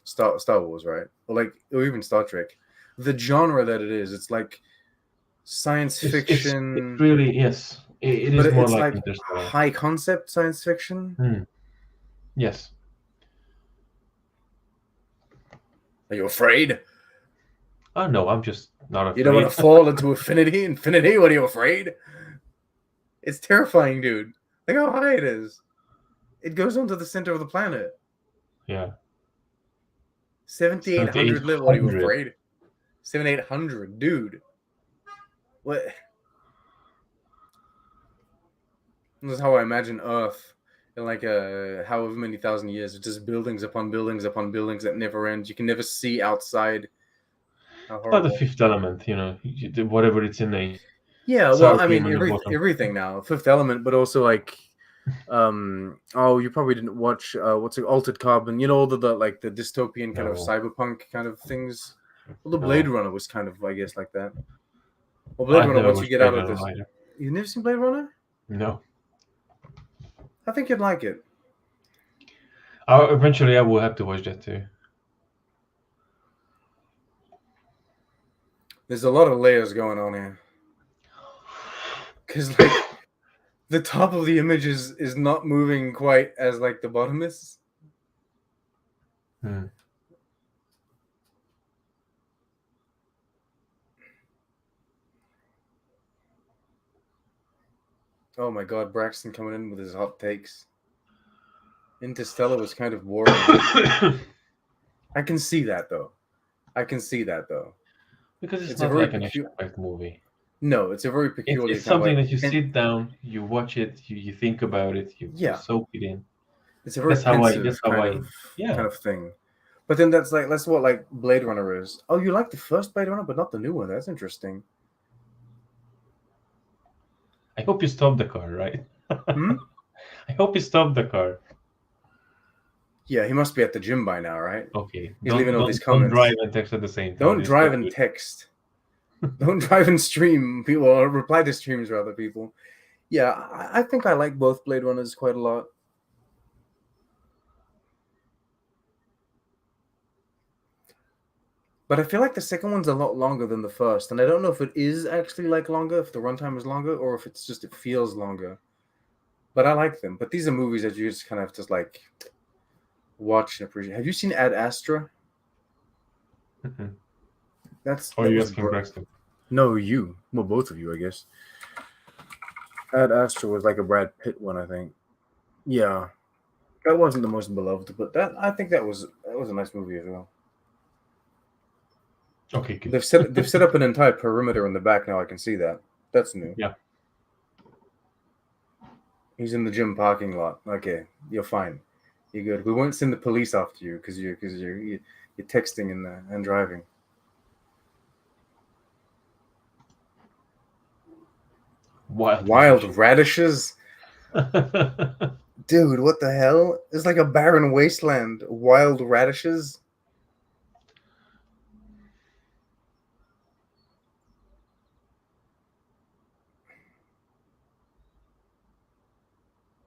Star Wars, right? Or even Star Trek. The genre that it is, it's like science It's fiction, really, yes. It but is more it's like like Interstellar. high concept science fiction. Yes. Are you afraid? Oh no, I'm just not You don't want afraid. to fall into infinity? Infinity? What are you afraid? It's terrifying, dude. Look how high it is. It goes onto the center of the planet. Yeah. 7,800 level. What are you 7,800. afraid? 7,800, dude. What? This is how I imagine Earth in like however many thousand years. It's just buildings upon buildings upon buildings that never end. You can never see outside. How It's like the horrible. Fifth Element, whatever it's in a Yeah, sour well, I cream mean on the bottom. everything now. Fifth Element, but also like oh, you probably didn't watch what's it, Altered Carbon, all the like the dystopian kind of No, cyberpunk kind of things. Well, the Blade no, Runner was kind of, I guess, like that. Well, Blade I've Runner, never once you watched get out Blade of Runner this, either. you've never seen Blade Runner? No. I think you'd like it. Eventually, I will have to watch that too. There's a lot of layers going on here. Because like the top of the image is not moving quite as like the bottom is. Hmm. Oh my god, Braxton coming in with his hot takes. Interstellar was kind of boring. I can see that though. Because it's It's a not very like an action-packed movie. No, it's a very peculiar It's kind of something like that you sit down, you watch it, you think about it, you yeah, soak it in. it's a very pensive Yeah. kind of thing. But then that's what like Blade Runner is. Oh, you like the first Blade Runner, but not the new one. That's interesting. I hope you stop the car, right? Hmm? I hope you stop the car. Yeah, he must be at the gym by now, right? Okay. He's leaving all these Don't comments. drive and text at the same time. Don't It's drive not and good. text. Don't drive and stream people, or reply to streams rather, people. Yeah, I think I like both Blade Runners quite a lot. But I feel like the second one's a lot longer than the first, and I don't know if it is actually like longer, if the runtime is longer, or if it's just it feels longer. But I like them. But these are movies that you just kind of just like watch and appreciate. Have you seen Ad Astra? Mhm. That Or are you was asking Braxton? No, you. Well, both of you, I guess. Ad Astra was like a Brad Pitt one, I think. Yeah, that wasn't the most beloved, but I think that was a nice movie as well. Okay, good. They've set up an entire perimeter in the back now. I can see that. That's new. Yeah. He's in the gym parking lot. Okay, you're fine. You're good. We won't send the police after you because you're texting and driving. Wild radishes? Dude, what the hell? It's like a barren wasteland. Wild radishes?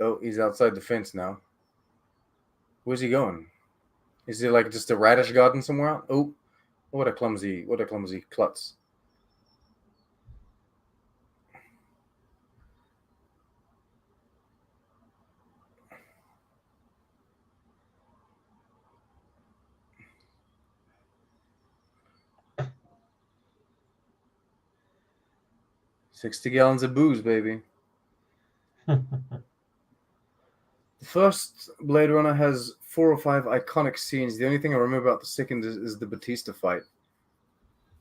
Oh, he's outside the fence now. Where's he going? Is it like just a radish garden somewhere? Oh, what a clumsy klutz. $60 gallons of booze, baby. The first Blade Runner has 4 or 5 iconic scenes. The only thing I remember about the second is the Batista fight.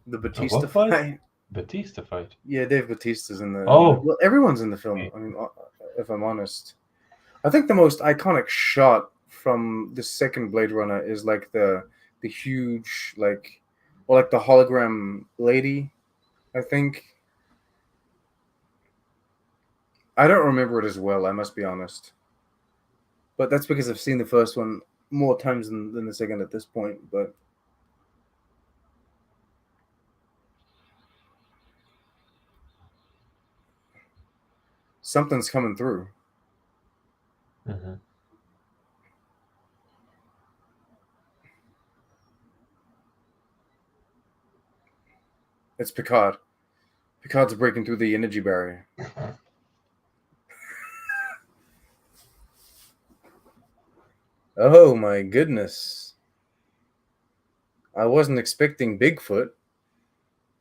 The Batista fight? Batista fight. Yeah, Dave Batista's in the. Oh. Well, everyone's in the film. I mean, if I'm honest, I think the most iconic shot from the second Blade Runner is like the huge like, or like the hologram lady. I think. I don't remember it as well. I must be honest. But that's because I've seen the first one more times than the second at this point. But something's coming through. Mm-hmm. It's Picard. Picard's breaking through the energy barrier. Oh my goodness. I wasn't expecting Bigfoot.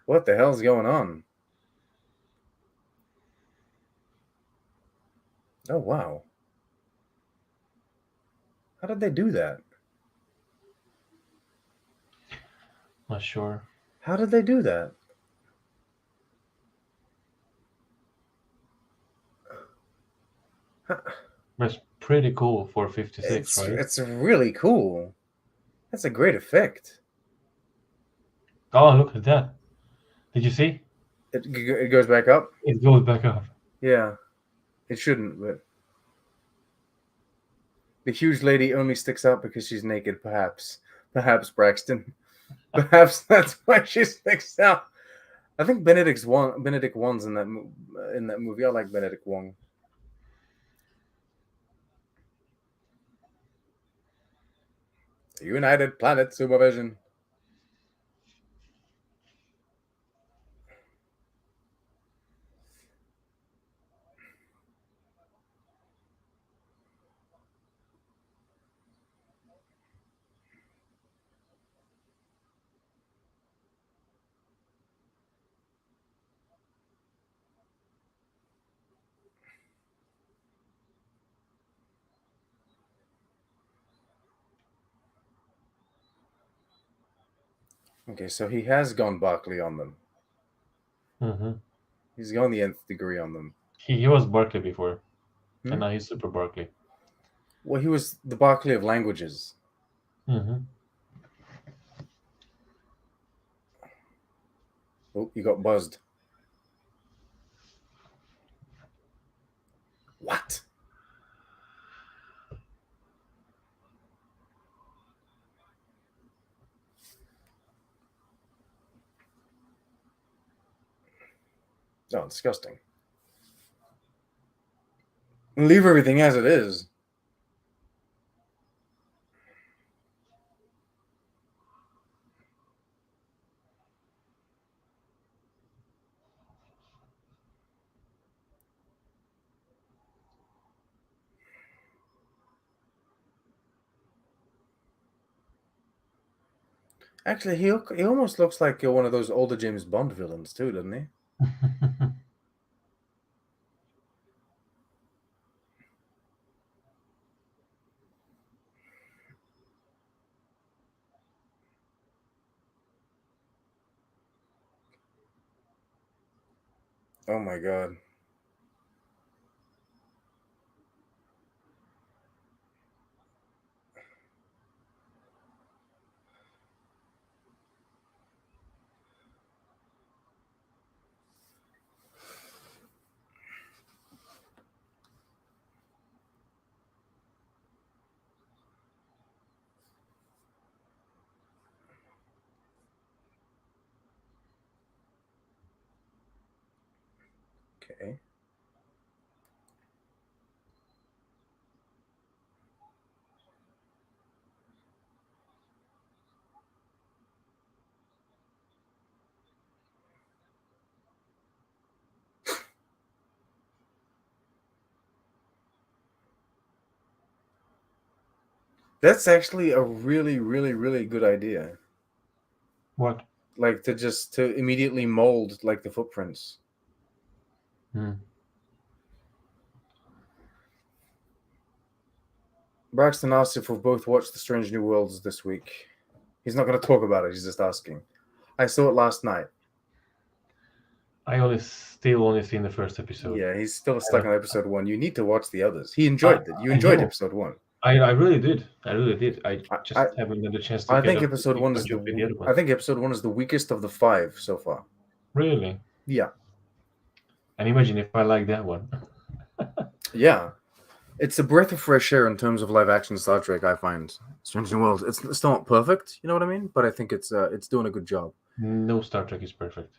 What the hell's going on? Oh wow. How did they do that? Not sure. How did they do that? That's pretty cool for 56, right? It's really cool. That's a great effect. Oh, look at that. Did you see? It goes back up. It goes back up. Yeah, it shouldn't, but the huge lady only sticks out because she's naked. Perhaps Braxton. Perhaps that's why she sticks out. I think Benedict Wong's in that movie. I like Benedict Wong. United Planet Supervision. Okay, so he has gone Barkley on them. Mm-hmm. He's gone the nth degree on them. He was Barkley before, and now he's Super Barkley. Well, he was the Barkley of languages. Mm-hmm. Oh, you got buzzed. What? Oh, disgusting. Leave everything as it is. Actually, he almost looks like one of those older James Bond villains too, doesn't he? Oh my god. Okay. That's actually a really, really, really good idea. What? Like to immediately mold like the footprints. Braxton asked if we've both watched The Strange New Worlds this week. He's not going to talk about it. He's just asking. I saw it last night. I still only seen the first episode. Yeah, he's still stuck on episode 1. You need to watch the others. He enjoyed it. You enjoyed episode 1. I really did. I just haven't had a chance to. I think episode 1 is I think episode 1 is the weakest of the 5 so far. Really? Yeah. And imagine if I like that one. Yeah. It's a breath of fresh air in terms of live action Star Trek, I find. Strange New Worlds. It's still not perfect, you know what I mean? But I think it's doing a good job. No Star Trek is perfect.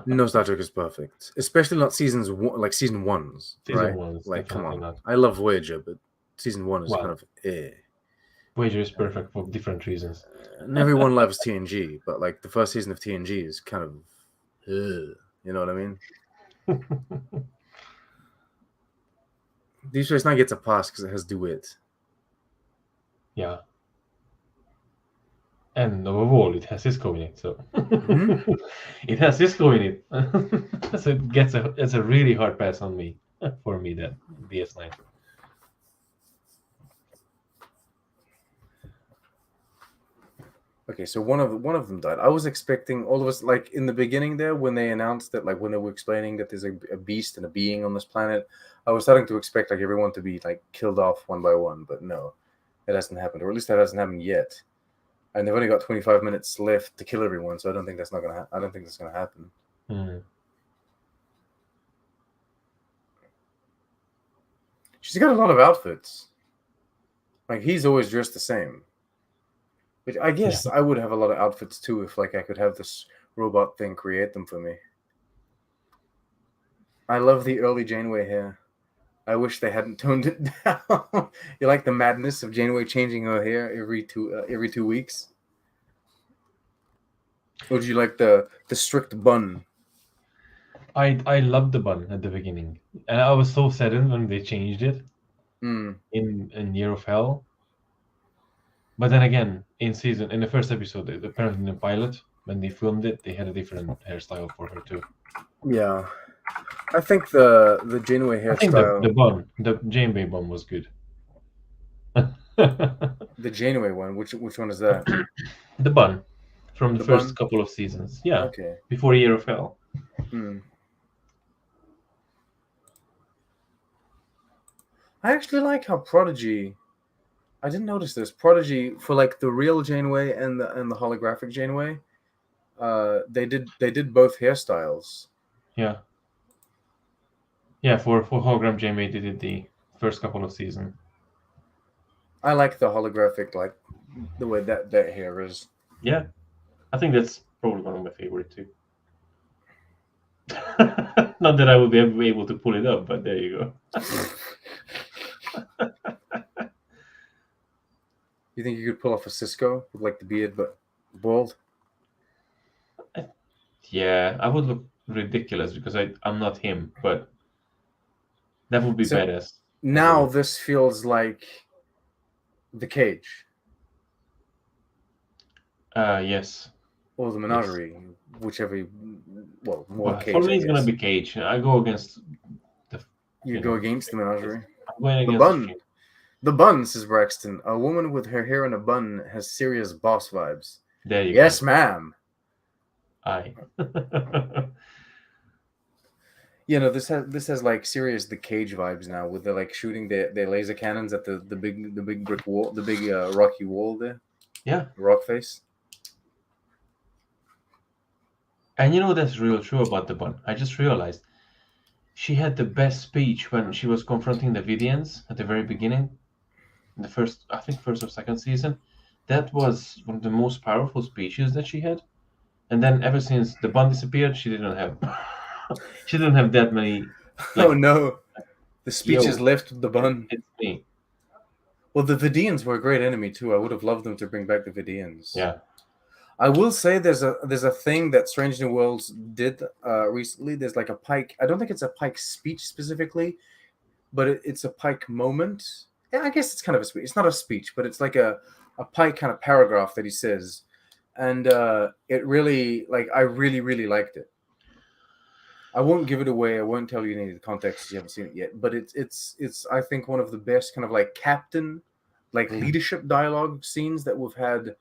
No Star Trek is perfect. Especially not season ones. Season right? ones. Like, come on. Not. I love Voyager, but season 1 is kind of Voyager is perfect for different reasons. And everyone loves TNG, but like the first season of TNG is kind of you know what I mean? Deep Space Nine gets a pass because it has DeWitt. Yeah. And above all, it has Cisco in it, so it has Cisco in it. So it's a really hard pass on me for me, that DS9. Okay, so one of them died. I was expecting all of us, like in the beginning there, when they announced that, like when they were explaining that there's a beast and a being on this planet, I was starting to expect like everyone to be like killed off one by one, but no, it hasn't happened, or at least that hasn't happened yet. And they've only got 25 minutes left to kill everyone, so I don't think that's not gonna. I don't think that's gonna happen. She's got a lot of outfits. Like he's always dressed the same. Which I guess I would have a lot of outfits too if like I could have this robot thing create them for me. I love the early Janeway hair. I wish they hadn't toned it down. You like the madness of Janeway changing her hair every 2 weeks? Or do you like the strict bun? I loved the bun at the beginning, and I was so saddened when they changed it in Year of Hell. But then again, in the first episode, apparently in the pilot, when they filmed it, they had a different hairstyle for her too. Yeah, I think the Janeway hairstyle. I think the Janeway bun was good. The Janeway one. Which one is that? The bun from the first bun? couple of seasons. Yeah. Okay. Before Year of Hell. I actually like how Prodigy. I didn't notice this. Prodigy, for like the real Janeway and the holographic Janeway, they did both hairstyles. Yeah. Yeah, for hologram Janeway, they did the first couple of seasons. I like the holographic, like the way that hair is. Yeah, I think that's probably one of my favorite too. Not that I would be able to pull it up, but there you go. You think you could pull off a Cisco with like the beard but bald? Yeah, I would look ridiculous because I'm not him, but that would be badass. Now this feels like the Cage. Yes. Or the Menagerie, whichever. Well, more Cage. For me, it's gonna be Cage. I go against the. You go against the Menagerie. I'm going against the bun. The bun, says Braxton. A woman with her hair in a bun has serious boss vibes. There you go. Yes, ma'am. Aye. You know, this has like serious The Cage vibes now, with the like shooting their laser cannons at the big brick wall, the big rocky wall there. Yeah. Rock face. And you know that's real true about the bun. I just realized she had the best speech when she was confronting the Vidians at the very beginning. In the first or second season. That was one of the most powerful speeches that she had. And then ever since the bun disappeared, she didn't have that many. Like, oh no. The speeches left the bun. It's me. Well, the Vidians were a great enemy too. I would have loved them to bring back the Vidians. Yeah. I will say there's a thing that Strange New Worlds did recently. There's like a Pike. I don't think it's a Pike speech specifically, but it's a Pike moment. Yeah, I guess it's kind of a speech. It's not a speech, but it's like a Pike kind of paragraph that he says, and it really I really liked it. I won't give it away. I won't tell you any of the context if you haven't seen it yet. But it's I think one of the best kind of like captain, like leadership dialogue scenes that we've had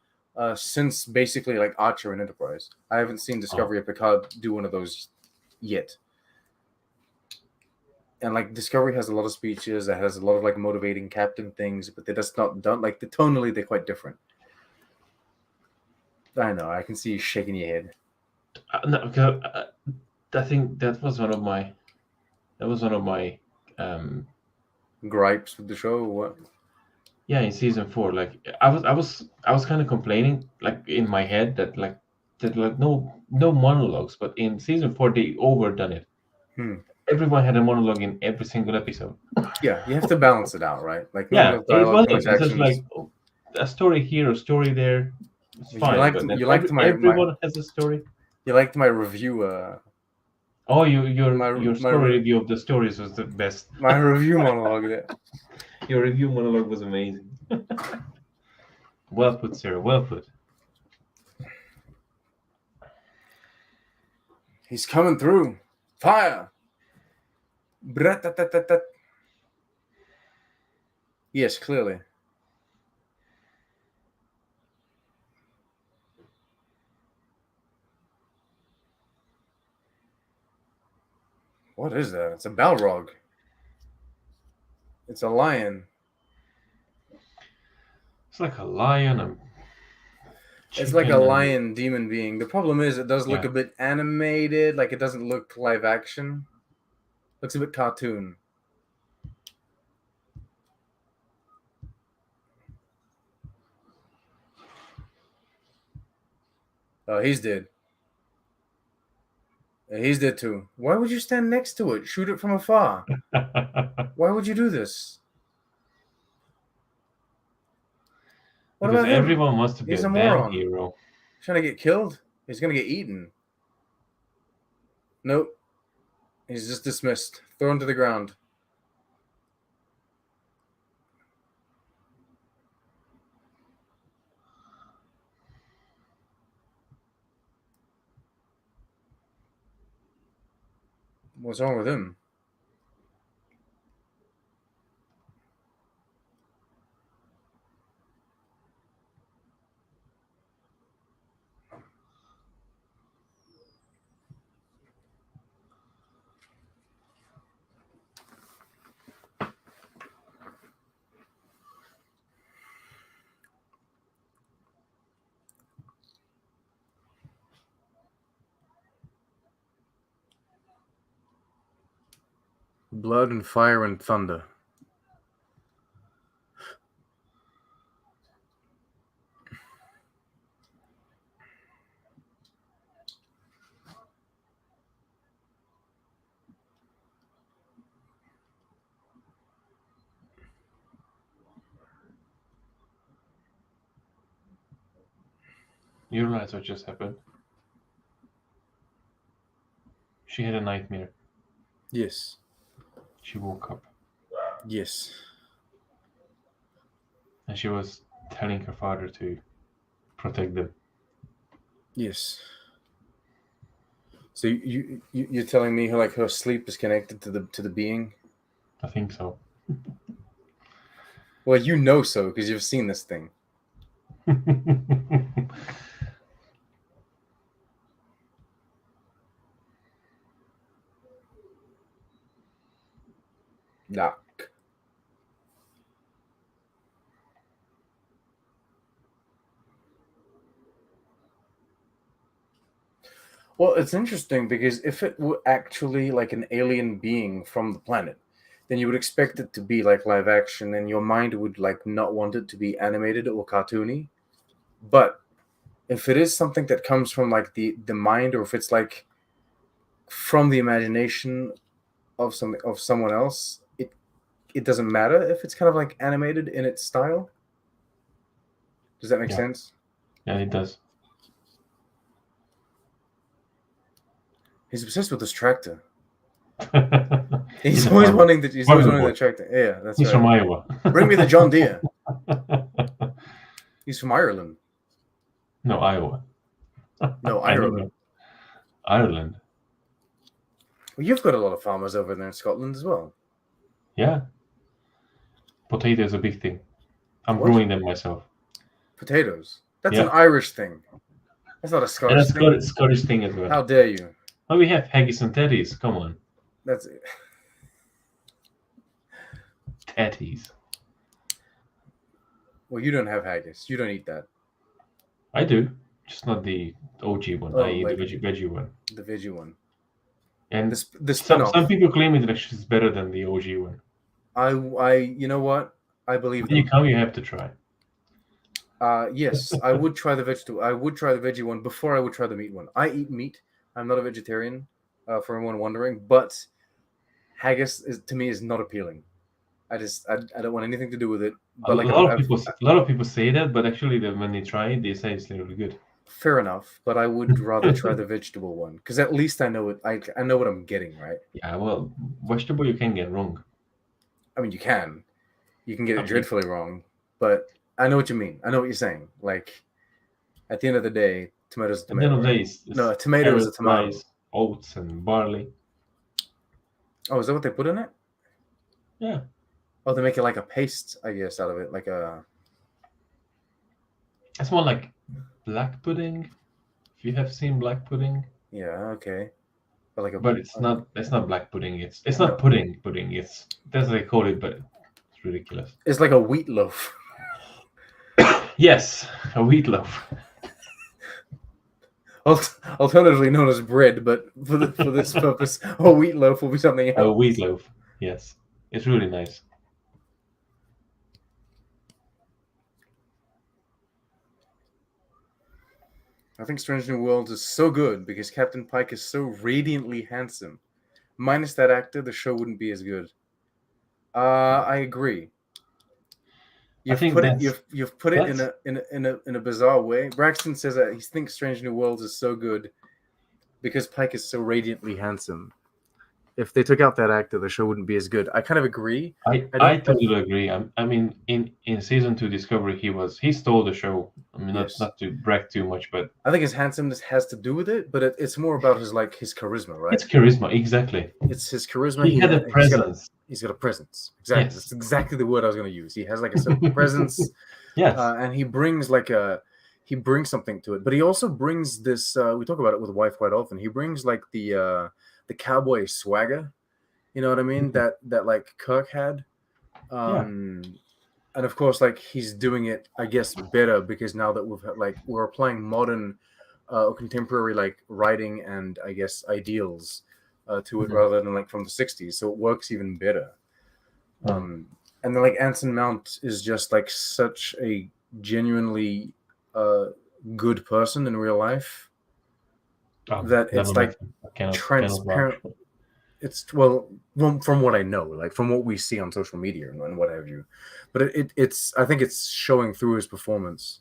since basically like Archer and Enterprise. I haven't seen Discovery or Picard do one of those yet. And like Discovery has a lot of speeches. It has a lot of like motivating captain things, but they're just not done. Like tonally, they're quite different. I know. I can see you shaking your head. No, I think that was one of my gripes with the show. Or what? Yeah, in season 4, like I was kind of complaining, like in my head that no monologues, but in season 4 they overdone it. Everyone had a monologue in every single episode. Yeah, you have to balance it out, right? Like yeah, it was just like a story here, a story there. It's fine. Everyone has a story. You liked my review. Oh, your story review of the stories was the best. My review monologue there. Your review monologue was amazing. Well put, sir. Well put. He's coming through. Fire! Yes, clearly. What is that? It's a Balrog. It's a lion. It's like a lion. It's like a Chicken and lion demon being. The problem is it does look yeah. a bit animated. Like it doesn't look live action. Looks a bit cartoon. Oh, he's dead. He's dead too. Why would you stand next to it? Shoot it from afar. Why would you do this? What Because about him? everyone wants to be He's a a damn moron. hero. He's trying to get killed. He's gonna get eaten. Nope. He's just dismissed. Thrown to the ground. What's wrong with him? Blood and fire and thunder. You realize what just happened? She had a nightmare. Yes. She woke up Yes. and she was telling her father to protect them. Yes. So you're telling me her sleep is connected to the being? I think so. Well, you know so because you've seen this thing. Nah. Well, it's interesting because if it were actually like an alien being from the planet, then you would expect it to be like live action, and your mind would like not want it to be animated or cartoony. But if it is something that comes from like the mind, or if it's like from the imagination of someone else, it doesn't matter if it's kind of like animated in its style. Does that make Yeah. sense? Yeah, it does. He's obsessed with this tractor. He's He's a always farmer. wanting the tractor. Yeah, that's He's right. from Iowa. Bring me the John Deere. He's from Ireland. No, Iowa. No, I don't know. Ireland. Ireland. Well, you've got a lot of farmers over there in Scotland as well. Yeah. Potato is a big thing. I'm What? growing them myself. Potatoes. That's an Yeah. Irish thing. That's not a And Scottish that's thing. Scottish thing as well. How dare you? Oh, we have haggis and tatties. Come on. That's it. Tatties. Well, you don't have haggis. You don't eat that. I do. Just not the OG one. Oh, I eat like the veggie one. the veggie one. And The some spin-off. people claim it actually is better than the OG one. You know what? I believe When you them. come, you have to try. Yes, I would try the vegetable. I would try the veggie one before I would try the meat one. I eat meat. I'm not a vegetarian, for anyone wondering. But haggis to me is not appealing. I don't want anything to do with it. But like, a lot of people say that, but actually, when they try it, they say it's really good. fair enough. But I would rather try the vegetable one because at least I know it. I know what I'm getting, right? Yeah, well, vegetable you can get wrong. I mean, you can get it Okay. dreadfully wrong, but I know what you mean. I know what you're saying. Like, at the end of the day, tomatoes. At the end of the day, it's No, a tomato is a carrot, tomato. rice, oats, and barley. Oh, is that what they put in it? Yeah. Oh, they make it like a paste, I guess, out of it, like a. It's more like black pudding. If you have seen black pudding. Yeah. Okay. But it's not. It's not black pudding. It's no, not pudding. Pudding. That's what they call it, but it's ridiculous. it's like a wheat loaf. Yes, a wheat loaf. Alternatively known as bread, but for this purpose, a wheat loaf will be something else. A wheat loaf. Yes, it's really nice. I think Strange New Worlds is so good because Captain Pike is so radiantly handsome. Minus that actor, the show wouldn't be as good. I agree. You've put it in a bizarre way. Braxton says that he thinks Strange New Worlds is so good because Pike is so radiantly handsome. If they took out that actor, the show wouldn't be as good. I kind of agree. I totally agree. I mean, in season 2 Discovery, he stole the show. I mean, Yes. not to brag too much, but I think his handsomeness has to do with it, but it's more about his charisma, right? it's charisma, exactly. It's his charisma. He had a presence. He's got a presence. Exactly. Yes. That's exactly the word I was going to use. He has like a certain presence. Yes. And he brings something to it. But he also brings this. We talk about it with Wife White Dolphin. He brings like the cowboy swagger. You know what I mean? That like Kirk had. And of course, like he's doing it, I guess, better because now that we're applying modern, contemporary like writing and I guess ideals to it rather than like from the '60s, so it works even better. And then like Anson Mount is just like such a genuinely good person in real life that it's like transparent. It's from what I know, like from what we see on social media and what have you, but it's I think it's showing through his performance.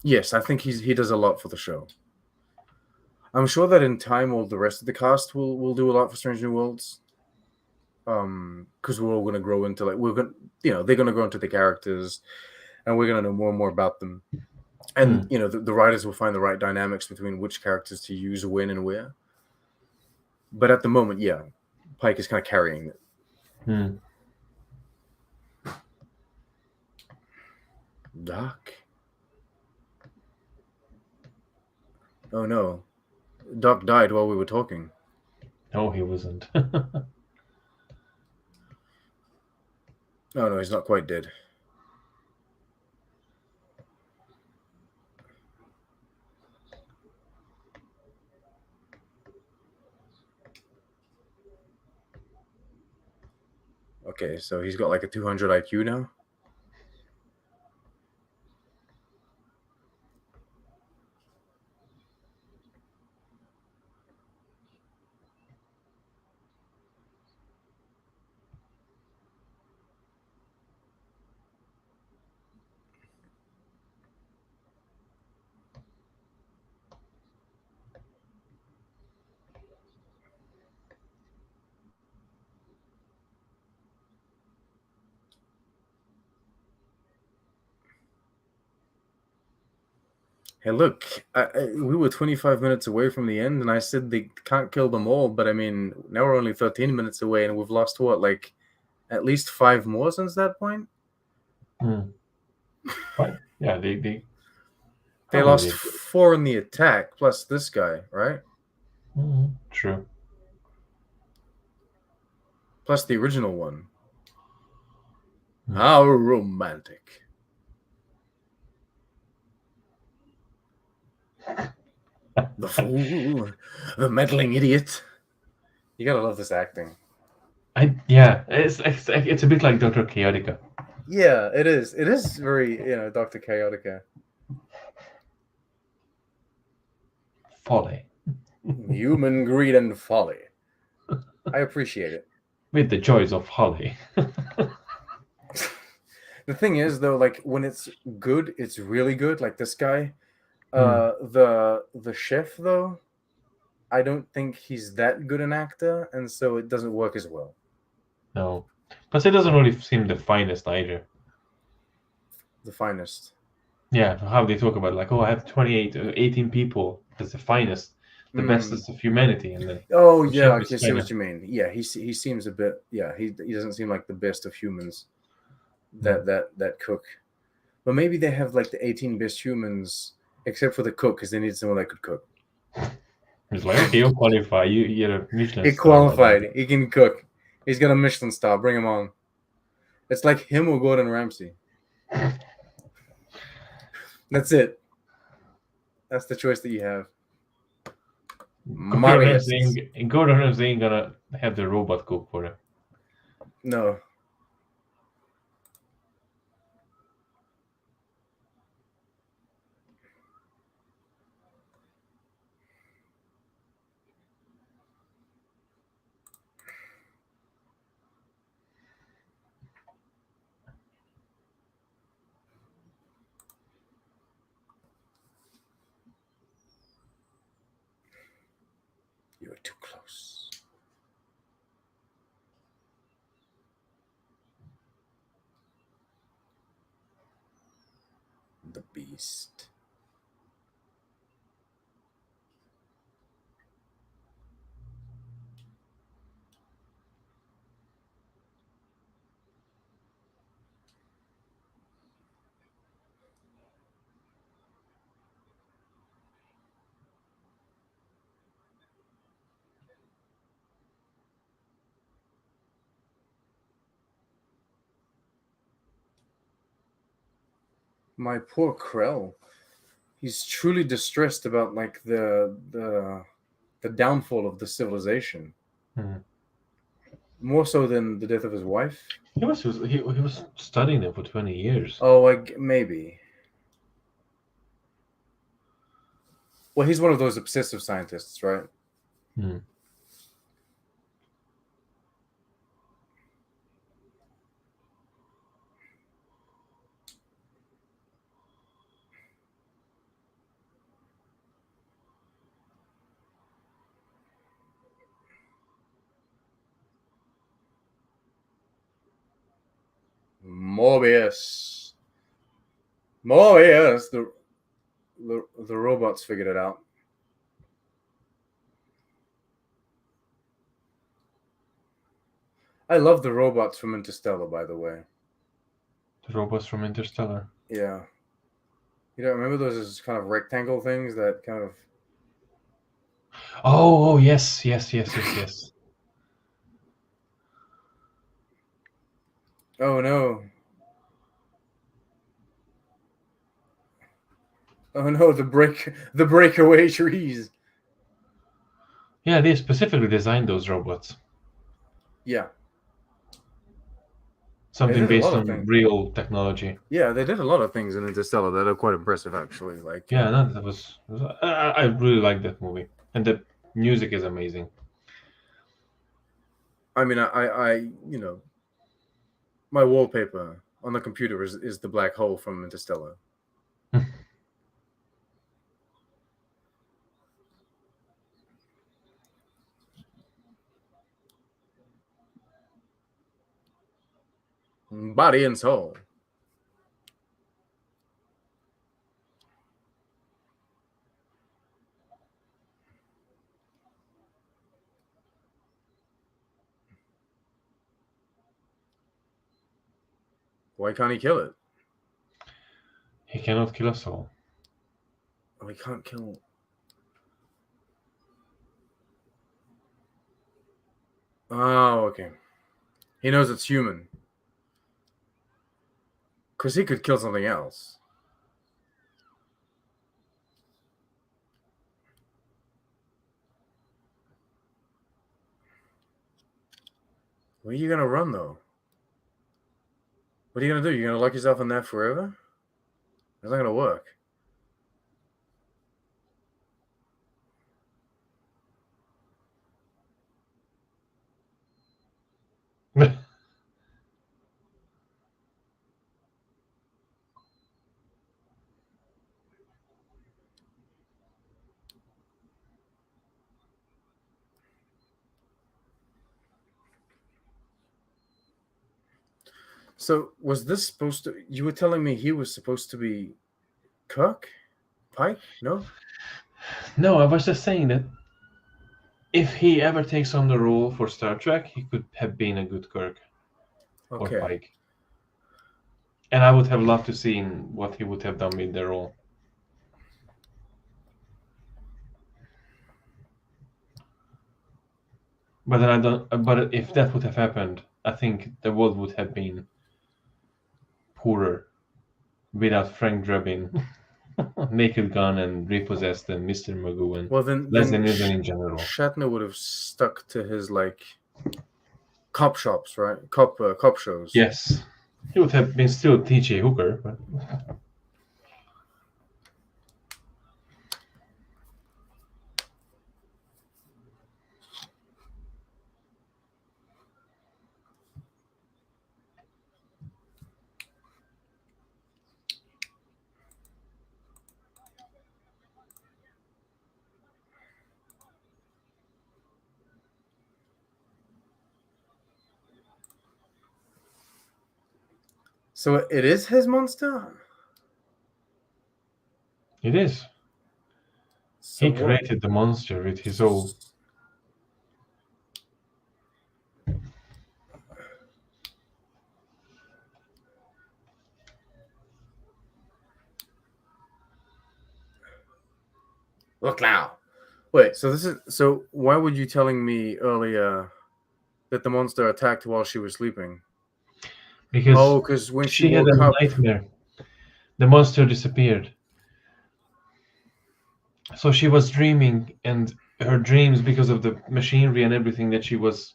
Yes, I think he does a lot for the show. I'm sure that in time all the rest of the cast will do a lot for Strange New Worlds. Because we're all gonna grow into they're gonna grow into the characters, and we're gonna know more and more about them, and the writers will find the right dynamics between which characters to use when and where. But at the moment, yeah, Pike is kind of carrying it. Doc? Oh no. Doc died while we were talking. No, he wasn't. Oh no, he's not quite dead. Okay, so he's got like a 200 IQ now? Hey, look, we were 25 minutes away from the end, and I said they can't kill them all, but I mean, now we're only 13 minutes away, and we've lost, what, like, at least 5 more since that point? Right. Yeah, they lost 4 in the attack, plus this guy, right? True. Plus the original one. How romantic. The fool, the meddling idiot. You gotta love this acting. It's a bit like Dr. Chaotica. Yeah, it is. It is very, Dr. Chaotica. Folly. Human greed and folly. I appreciate it. With the joys of Holly. The thing is, though, like when it's good, it's really good. Like this guy, the chef, though, I don't think he's that good an actor, and so it doesn't work as well. No, plus it doesn't really seem the finest either. The finest. Yeah, how they talk about like, oh, I have 28 or 18 people. That's the finest, the bestest of humanity, and then. Oh yeah, I see what you mean. Yeah, he seems a bit. Yeah, he doesn't seem like the best of humans. That cook, but maybe they have like the 18 best humans except for the cook because they need someone that could cook. He's like, okay, you'll qualify. You get a Michelin He star. But qualified. He can cook. He's got a Michelin star. Bring him on. It's like him or Gordon Ramsay. That's it. That's the choice that you have. Marius. Gordon Ramsay ain't gonna have the robot cook for him. No. You were too close. The beast. My poor Krell. He's truly distressed about like the downfall of the civilization. Mhm. More so than the death of his wife. He was studying them for 20 years. Oh, like maybe. Well, he's one of those obsessive scientists, right? Hmm. Morbius. Morbius. The robots figured it out. I love the robots from Interstellar, by the way. The robots from Interstellar. Yeah. You don't remember those kind of rectangle things that kind of. Oh, yes. Oh no. Oh no, the breakaway trees. Yeah, they specifically designed those robots. Yeah. They Something did a lot based of on things. real technology. Yeah, they did a lot of things in Interstellar that are quite impressive, actually. Like, Yeah, no, that was. I really like that movie, and the music is amazing. I mean, you know, my wallpaper on the computer is the black hole from Interstellar. Body and soul. Why can't he kill it? He cannot kill us all. Oh, he can't kill. Oh, okay. He knows it's human. Because he could kill something else. Where are you going to run, though? What are you going to do? You're going to lock yourself in there forever? It's not going to work. So, was this supposed to. You were telling me he was supposed to be Kirk? Pike? No? No, I was just saying that if he ever takes on the role for Star Trek, he could have been a good Kirk or Okay. Pike. And I would have loved to see what he would have done with the role. But then I don't. But if that would have happened, I think the world would have been poorer without Frank Drabin, Naked Gun, and Repossessed, and Mr. Magoo, and Well, then Leslie Nielsen in general. Shatner would have stuck to his like cop shops, right? Cop shows. Yes, he would have been still T.J. Hooker. But... So it is his monster. It is. So He created the monster with his own. Look now. Wait, so why were you telling me earlier that the monster attacked while she was sleeping? Because Because when she she had woke a up, nightmare. The monster disappeared. So she was dreaming, and her dreams, because of the machinery and everything that she was,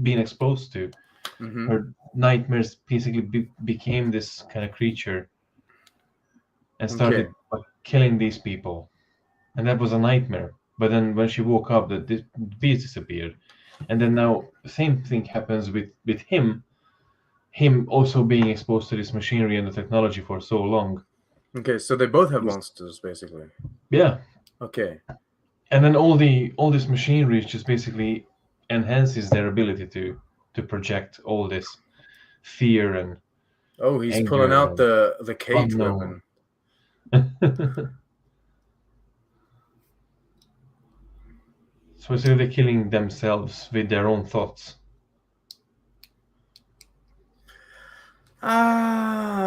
being exposed to, her nightmares basically became this kind of creature and started okay, killing these people. And that was a nightmare. But then when she woke up, the beast disappeared. And then now the same thing happens with him also being exposed to this machinery and the technology for so long. okay, so they both have monsters basically. Yeah. Okay, And then all this machinery just basically enhances their ability to project all this fear and oh, he's pulling anger out and the cage unknown. weapon. So basically they're killing themselves with their own thoughts.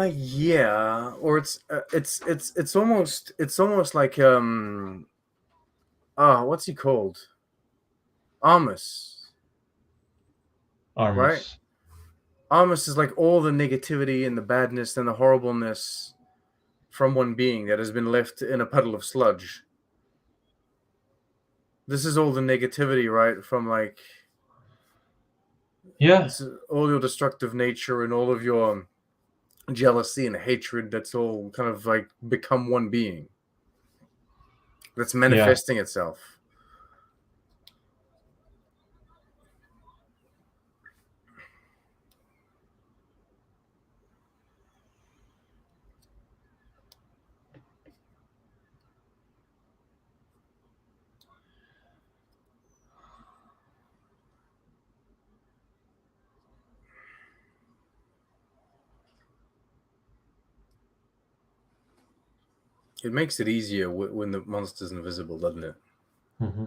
Yeah, or it's almost like what's he called? Amos, right? Armus. Amos is like all the negativity and the badness and the horribleness from one being that has been left in a puddle of sludge. This is all the negativity, right? From like Yeah. this is all your destructive nature and all of your jealousy and hatred. That's all kind of like become one being. That's Yeah. manifesting itself. It makes it easier when the monster's invisible, doesn't it? Mm-hmm.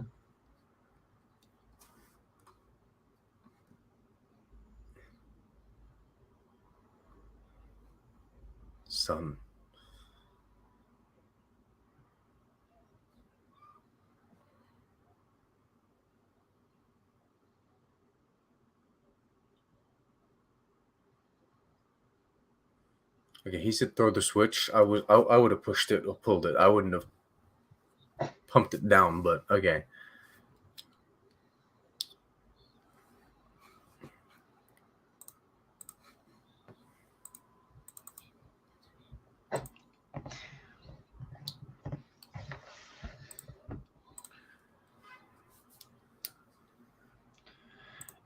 Son. Okay, he said throw the switch. I would have pushed it or pulled it. I wouldn't have pumped it down, but okay.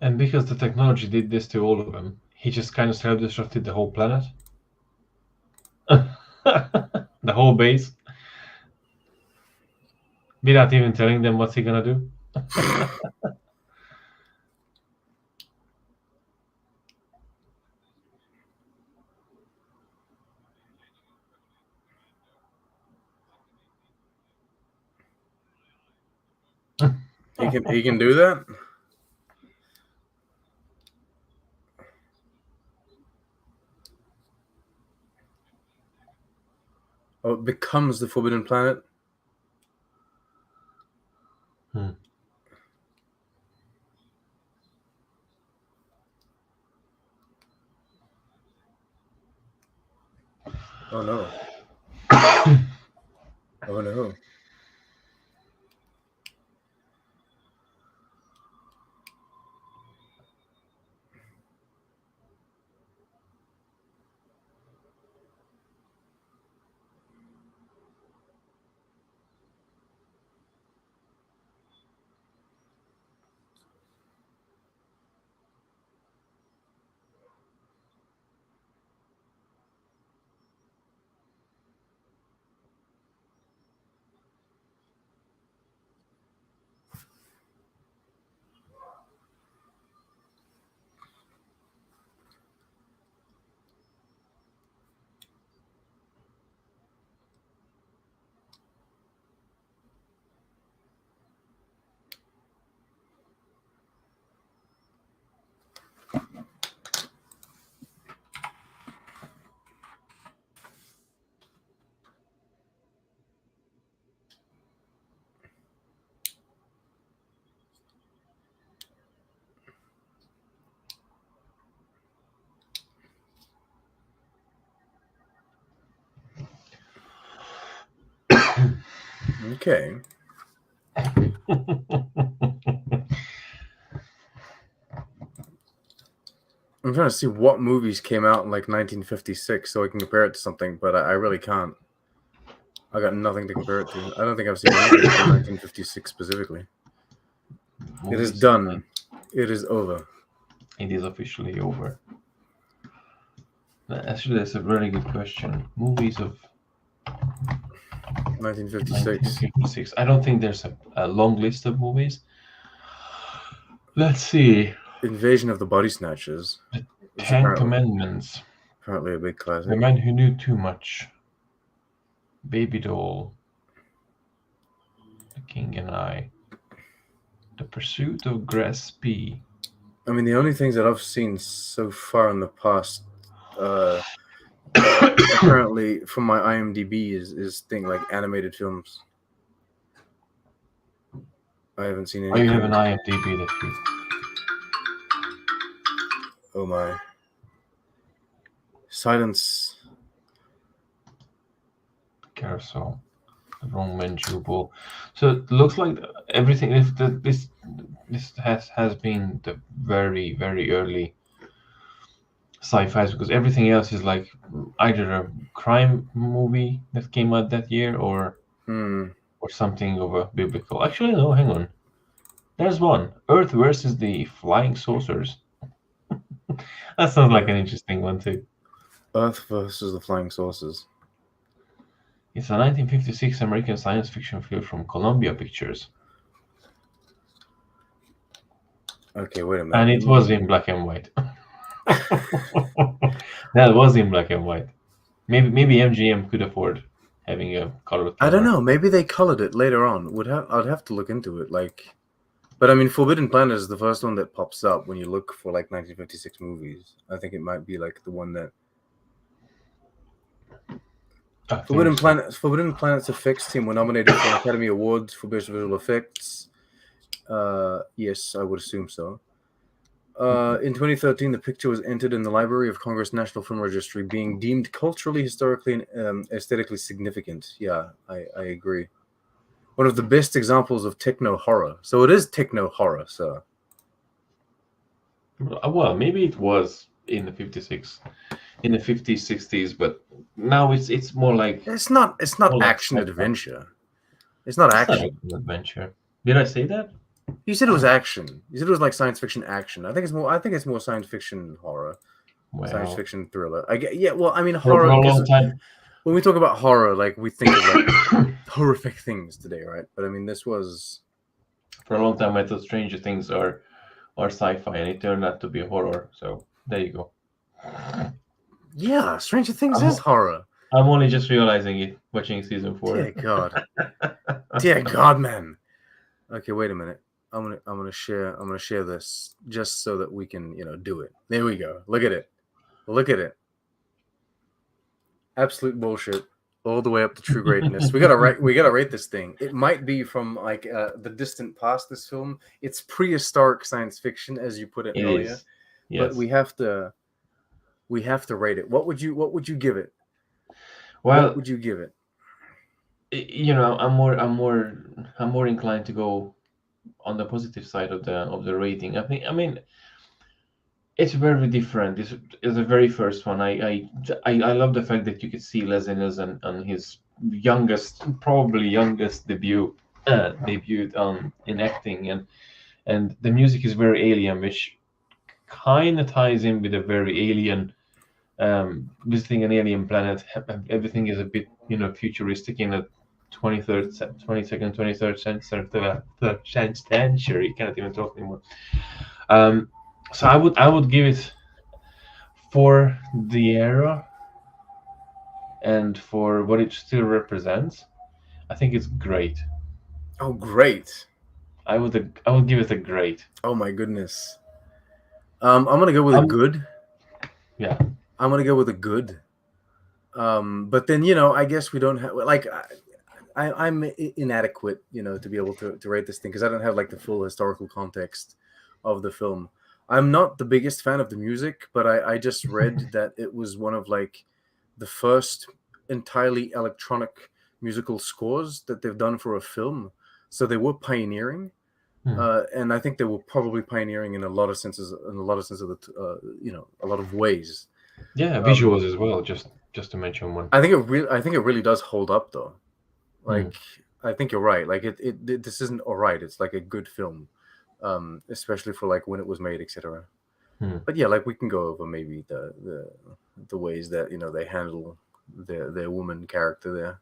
And because the technology did this to all of them, he just kind of self-destructed the whole planet. The whole base. Without even telling them what's he gonna do. He can do that. Oh, it becomes the Forbidden Planet. Hmm. Oh no. Oh no. Okay. I'm trying to see what movies came out in like 1956 so I can compare it to something, but I really can't. I got nothing to compare it to. I don't think I've seen anything from 1956 specifically. It is Movies. done. It is over. It is officially over. Actually, that's a very good question. Movies of 1956. 1956. I don't think there's a long list of movies. Let's see. Invasion of the Body Snatchers. Ten Commandments. Apparently a big The classic. Man Who Knew Too Much. Baby Doll. The King and I. The Pursuit of Grass P. I mean, the only things that I've seen so far in the past, apparently from my IMDb, is thing like animated films. I haven't seen any. Oh, you have an IMDb that you. Oh my. Silence. Carousel. The Wrong Man Jubal. So it looks like everything. If this has been the very very early sci-fi, because everything else is like either a crime movie that came out that year or something of a biblical. Actually, no, hang on. There's one. Earth versus the Flying Saucers. That sounds like an interesting one too. Earth versus the Flying Saucers. It's a 1956 American science fiction film from Columbia Pictures. Okay, wait a minute. And it was in black and white. That was in black and white. Maybe MGM could afford having a color. I don't know. Maybe they colored it later on. I'd have to look into it. Like, but I mean, Forbidden Planet is the first one that pops up when you look for like 1956 movies. I think it might be like the one that. Forbidden Planet's effects team were nominated for Academy Awards for Best Visual Effects. Yes, I would assume so. In 2013, the picture was entered in the Library of Congress National Film Registry, being deemed culturally, historically, and aesthetically significant. Yeah, I agree. One of the best examples of techno horror. So it is techno horror, so. Well, maybe it was in the 50s, 60s, but now it's more like it's not action adventure. It's not action adventure. Did I say that? You said it was action. You said it was like science fiction action. I think it's more science fiction horror, science fiction thriller. Yeah. Well, I mean horror. For a long time. When we talk about horror, like we think of like horrific things today, right? But I mean, this was for a long time. I thought Stranger Things are sci-fi, and it turned out to be horror. So there you go. Yeah, Stranger Things is horror. I'm only just realizing it watching season 4. Dear God, dear God, man. Okay, wait a minute. I'm gonna share this just so that we can do it. There we go. Look at it. Look at it. Absolute bullshit. All the way up to true greatness. We gotta rate this thing. It might be from like the distant past. This film. It's prehistoric science fiction, as you put it earlier. Yes. But we have to rate it. What would you give it? What Well, would you give it? I'm more inclined to go on the positive side of the rating. I mean, it's very different. It's the very first one. I love the fact that you could see Leslie Nielsen on his probably youngest debut in acting, and the music is very alien, which kind of ties in with a very alien visiting an alien planet. Everything is a bit futuristic in a 23rd century. Can't even talk anymore. Um, so I would give it for the era and for what it still represents. I think it's great. Oh, great. I would give it a great. Oh my goodness. I'm gonna go with a Um, good. yeah. I'm gonna go with a good. But then I guess we don't have like I'm inadequate, to be able to rate this thing because I don't have like the full historical context of the film. I'm not the biggest fan of the music, but I just read that it was one of like the first entirely electronic musical scores that they've done for a film. So they were pioneering, Hmm. and I think they were probably pioneering in a lot of senses, a lot of ways. Yeah, Um, visuals as well. Just to mention one. I think it really does hold up though. Hmm. Like I think you're right. Like this isn't all right. It's like a good film, especially for like when it was made, etc. Hmm. But yeah, like we can go over maybe the ways that they handle their woman character there.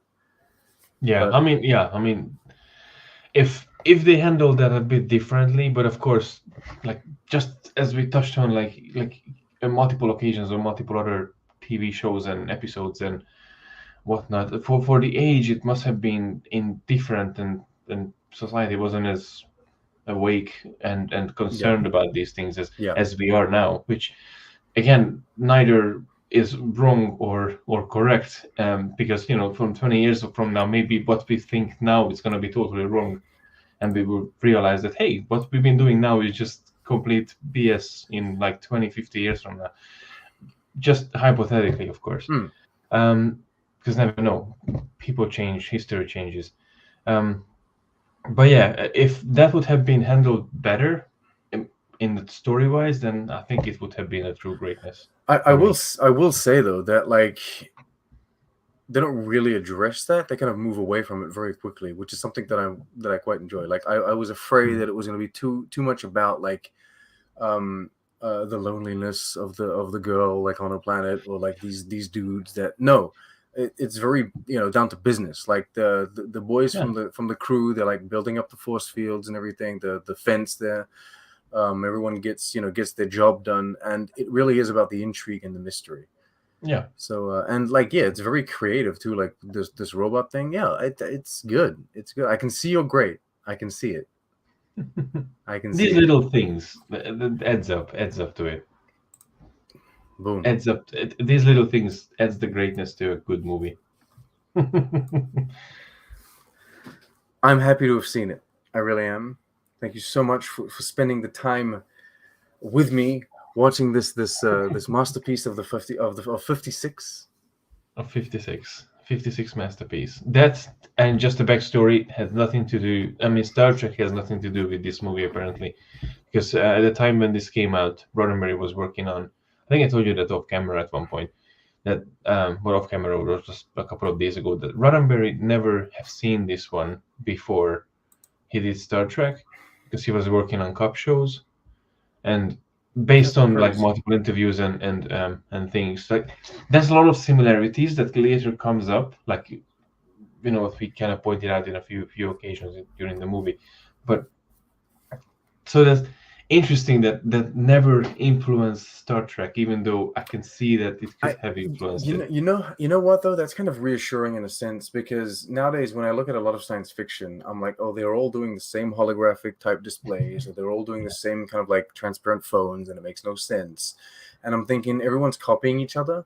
Yeah, But I mean, if they handle that a bit differently, but of course, like just as we touched on, like on multiple occasions or multiple other TV shows and episodes and whatnot, for the age, it must have been indifferent, and society wasn't as awake and yeah, concerned about these things yeah, as we are now, which again neither is wrong or correct, because from 20 years from now maybe what we think now is going to be totally wrong, and we will realize that hey, what we've been doing now is just complete BS in like 20, 50 years from now, just hypothetically, of course. mm. Because never know, people change, history changes. But yeah, if that would have been handled better in the story wise, then I think it would have been a true greatness I for will me. I will say though that like they don't really address that. They kind of move away from it very quickly, which is something that I quite enjoy. Like I was afraid Mm. that it was going to be too much about like um the loneliness of the girl like on a planet, or like these dudes that no, it's very down to business. Like the boys Yeah, from the crew, they're like building up the force fields and everything, the fence there. Everyone gets their job done, and it really is about the intrigue and the mystery. yeah. So and like yeah, it's very creative too, like this robot thing. Yeah, it's good, it's good. I can see you're great. I can see it. I can see These it. little things that adds up to it. Boom. Adds up. These little things adds the greatness to a good movie. I'm happy to have seen it. I really am. Thank you so much for spending the time with me watching this masterpiece of the 56. Of 56 masterpiece. That's, and just the backstory has nothing to do. I mean, Star Trek has nothing to do with this movie apparently, because at the time when this came out, Roddenberry was working on. I think I told you that off camera at one point. That well, off camera or just a couple of days ago, that Roddenberry never have seen this one before he did Star Trek, because he was working on cop shows, and based That's on like crazy. multiple interviews and things, like there's a lot of similarities that later comes up, like what we kind of pointed out in a few occasions during the movie. But so that's interesting that never influenced Star Trek, even though I can see that it could I have influenced you know it. you know you know what though, that's kind of reassuring in a sense, because nowadays when I look at a lot of science fiction, I'm like, oh, they're all doing the same holographic type displays, or they're all doing the same kind of like transparent phones, and it makes no sense. And I'm thinking everyone's copying each other,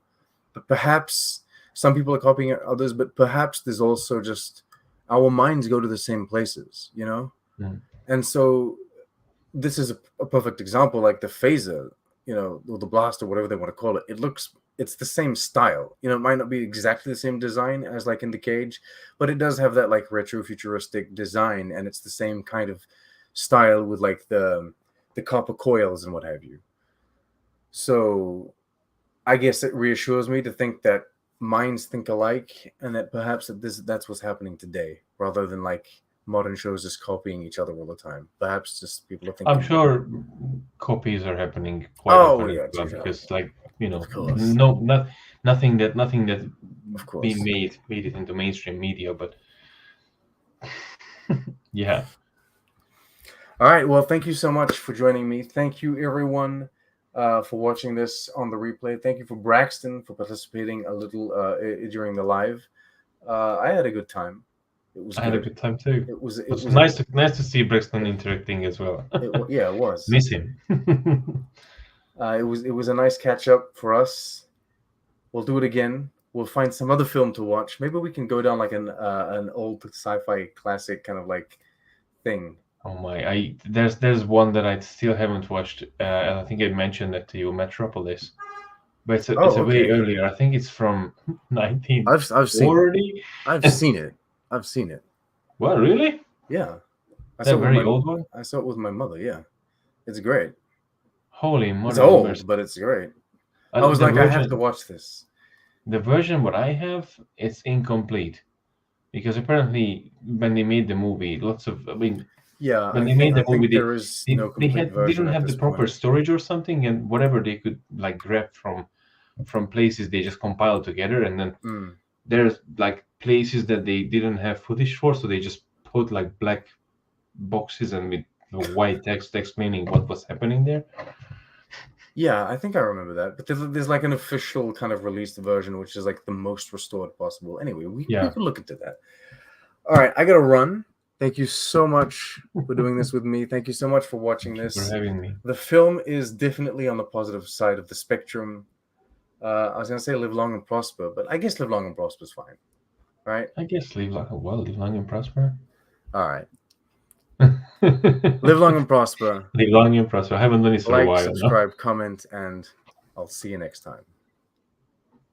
but perhaps some people are copying others, but perhaps there's also just our minds go to the same places. Mm. And so this is a perfect example, like the phaser, or the blast, or whatever they want to call it. It looks it's the same style. You know, it might not be exactly the same design as like in the Cage, but it does have that like retro futuristic design, and it's the same kind of style with like the copper coils and what have you. So I guess it reassures me to think that minds think alike, and that perhaps that's what's happening today, rather than like modern shows just copying each other all the time. Perhaps just people are thinking. I'm sure copies are happening quite Oh often as yeah, well, because like of course, nothing that of course. being made it into mainstream media, but yeah. All right. Well, thank you so much for joining me. Thank you, everyone, for watching this on the replay. Thank you for Braxton for participating a little during the live. I had a good time. It was I had a good. good time too. It was nice to see Braxton interacting as well. Yeah, it was. Miss him. It was a nice catch up for us. We'll do it again. We'll find some other film to watch. Maybe we can go down like an old sci-fi classic kind of like thing. Oh my! There's one that I still haven't watched. And I think I mentioned that to you, Metropolis. But it's a way okay. earlier. I think it's from I've seen it. 1940. I've seen it. I've seen it. Well, really? Yeah. That very old one? I saw it with my mother. Yeah, it's great. Holy mother! It's old, but it's great. I was like, I have to watch this. The version what I have, it's incomplete, because apparently when they made the movie, yeah, when they made the movie, there is no complete version. Didn't have the proper storage or something, and whatever they could like grab from places, they just compiled together, and then there's like places that they didn't have footage for, so they just put like black boxes and with the white text explaining what was happening there. Yeah, I think I remember that. But there's like an official kind of released version, which is like the most restored possible. Anyway, we can look into that. All right, I gotta run. Thank you so much for doing this with me. Thank you so much for watching this. For having me. The film is definitely on the positive side of the spectrum. I was gonna say live long and prosper, but I guess live long and prosper is fine, right? I guess live long and prosper. All right. Live long and prosper. Live long and prosper. I haven't done this for a while. Subscribe, comment, and I'll see you next time.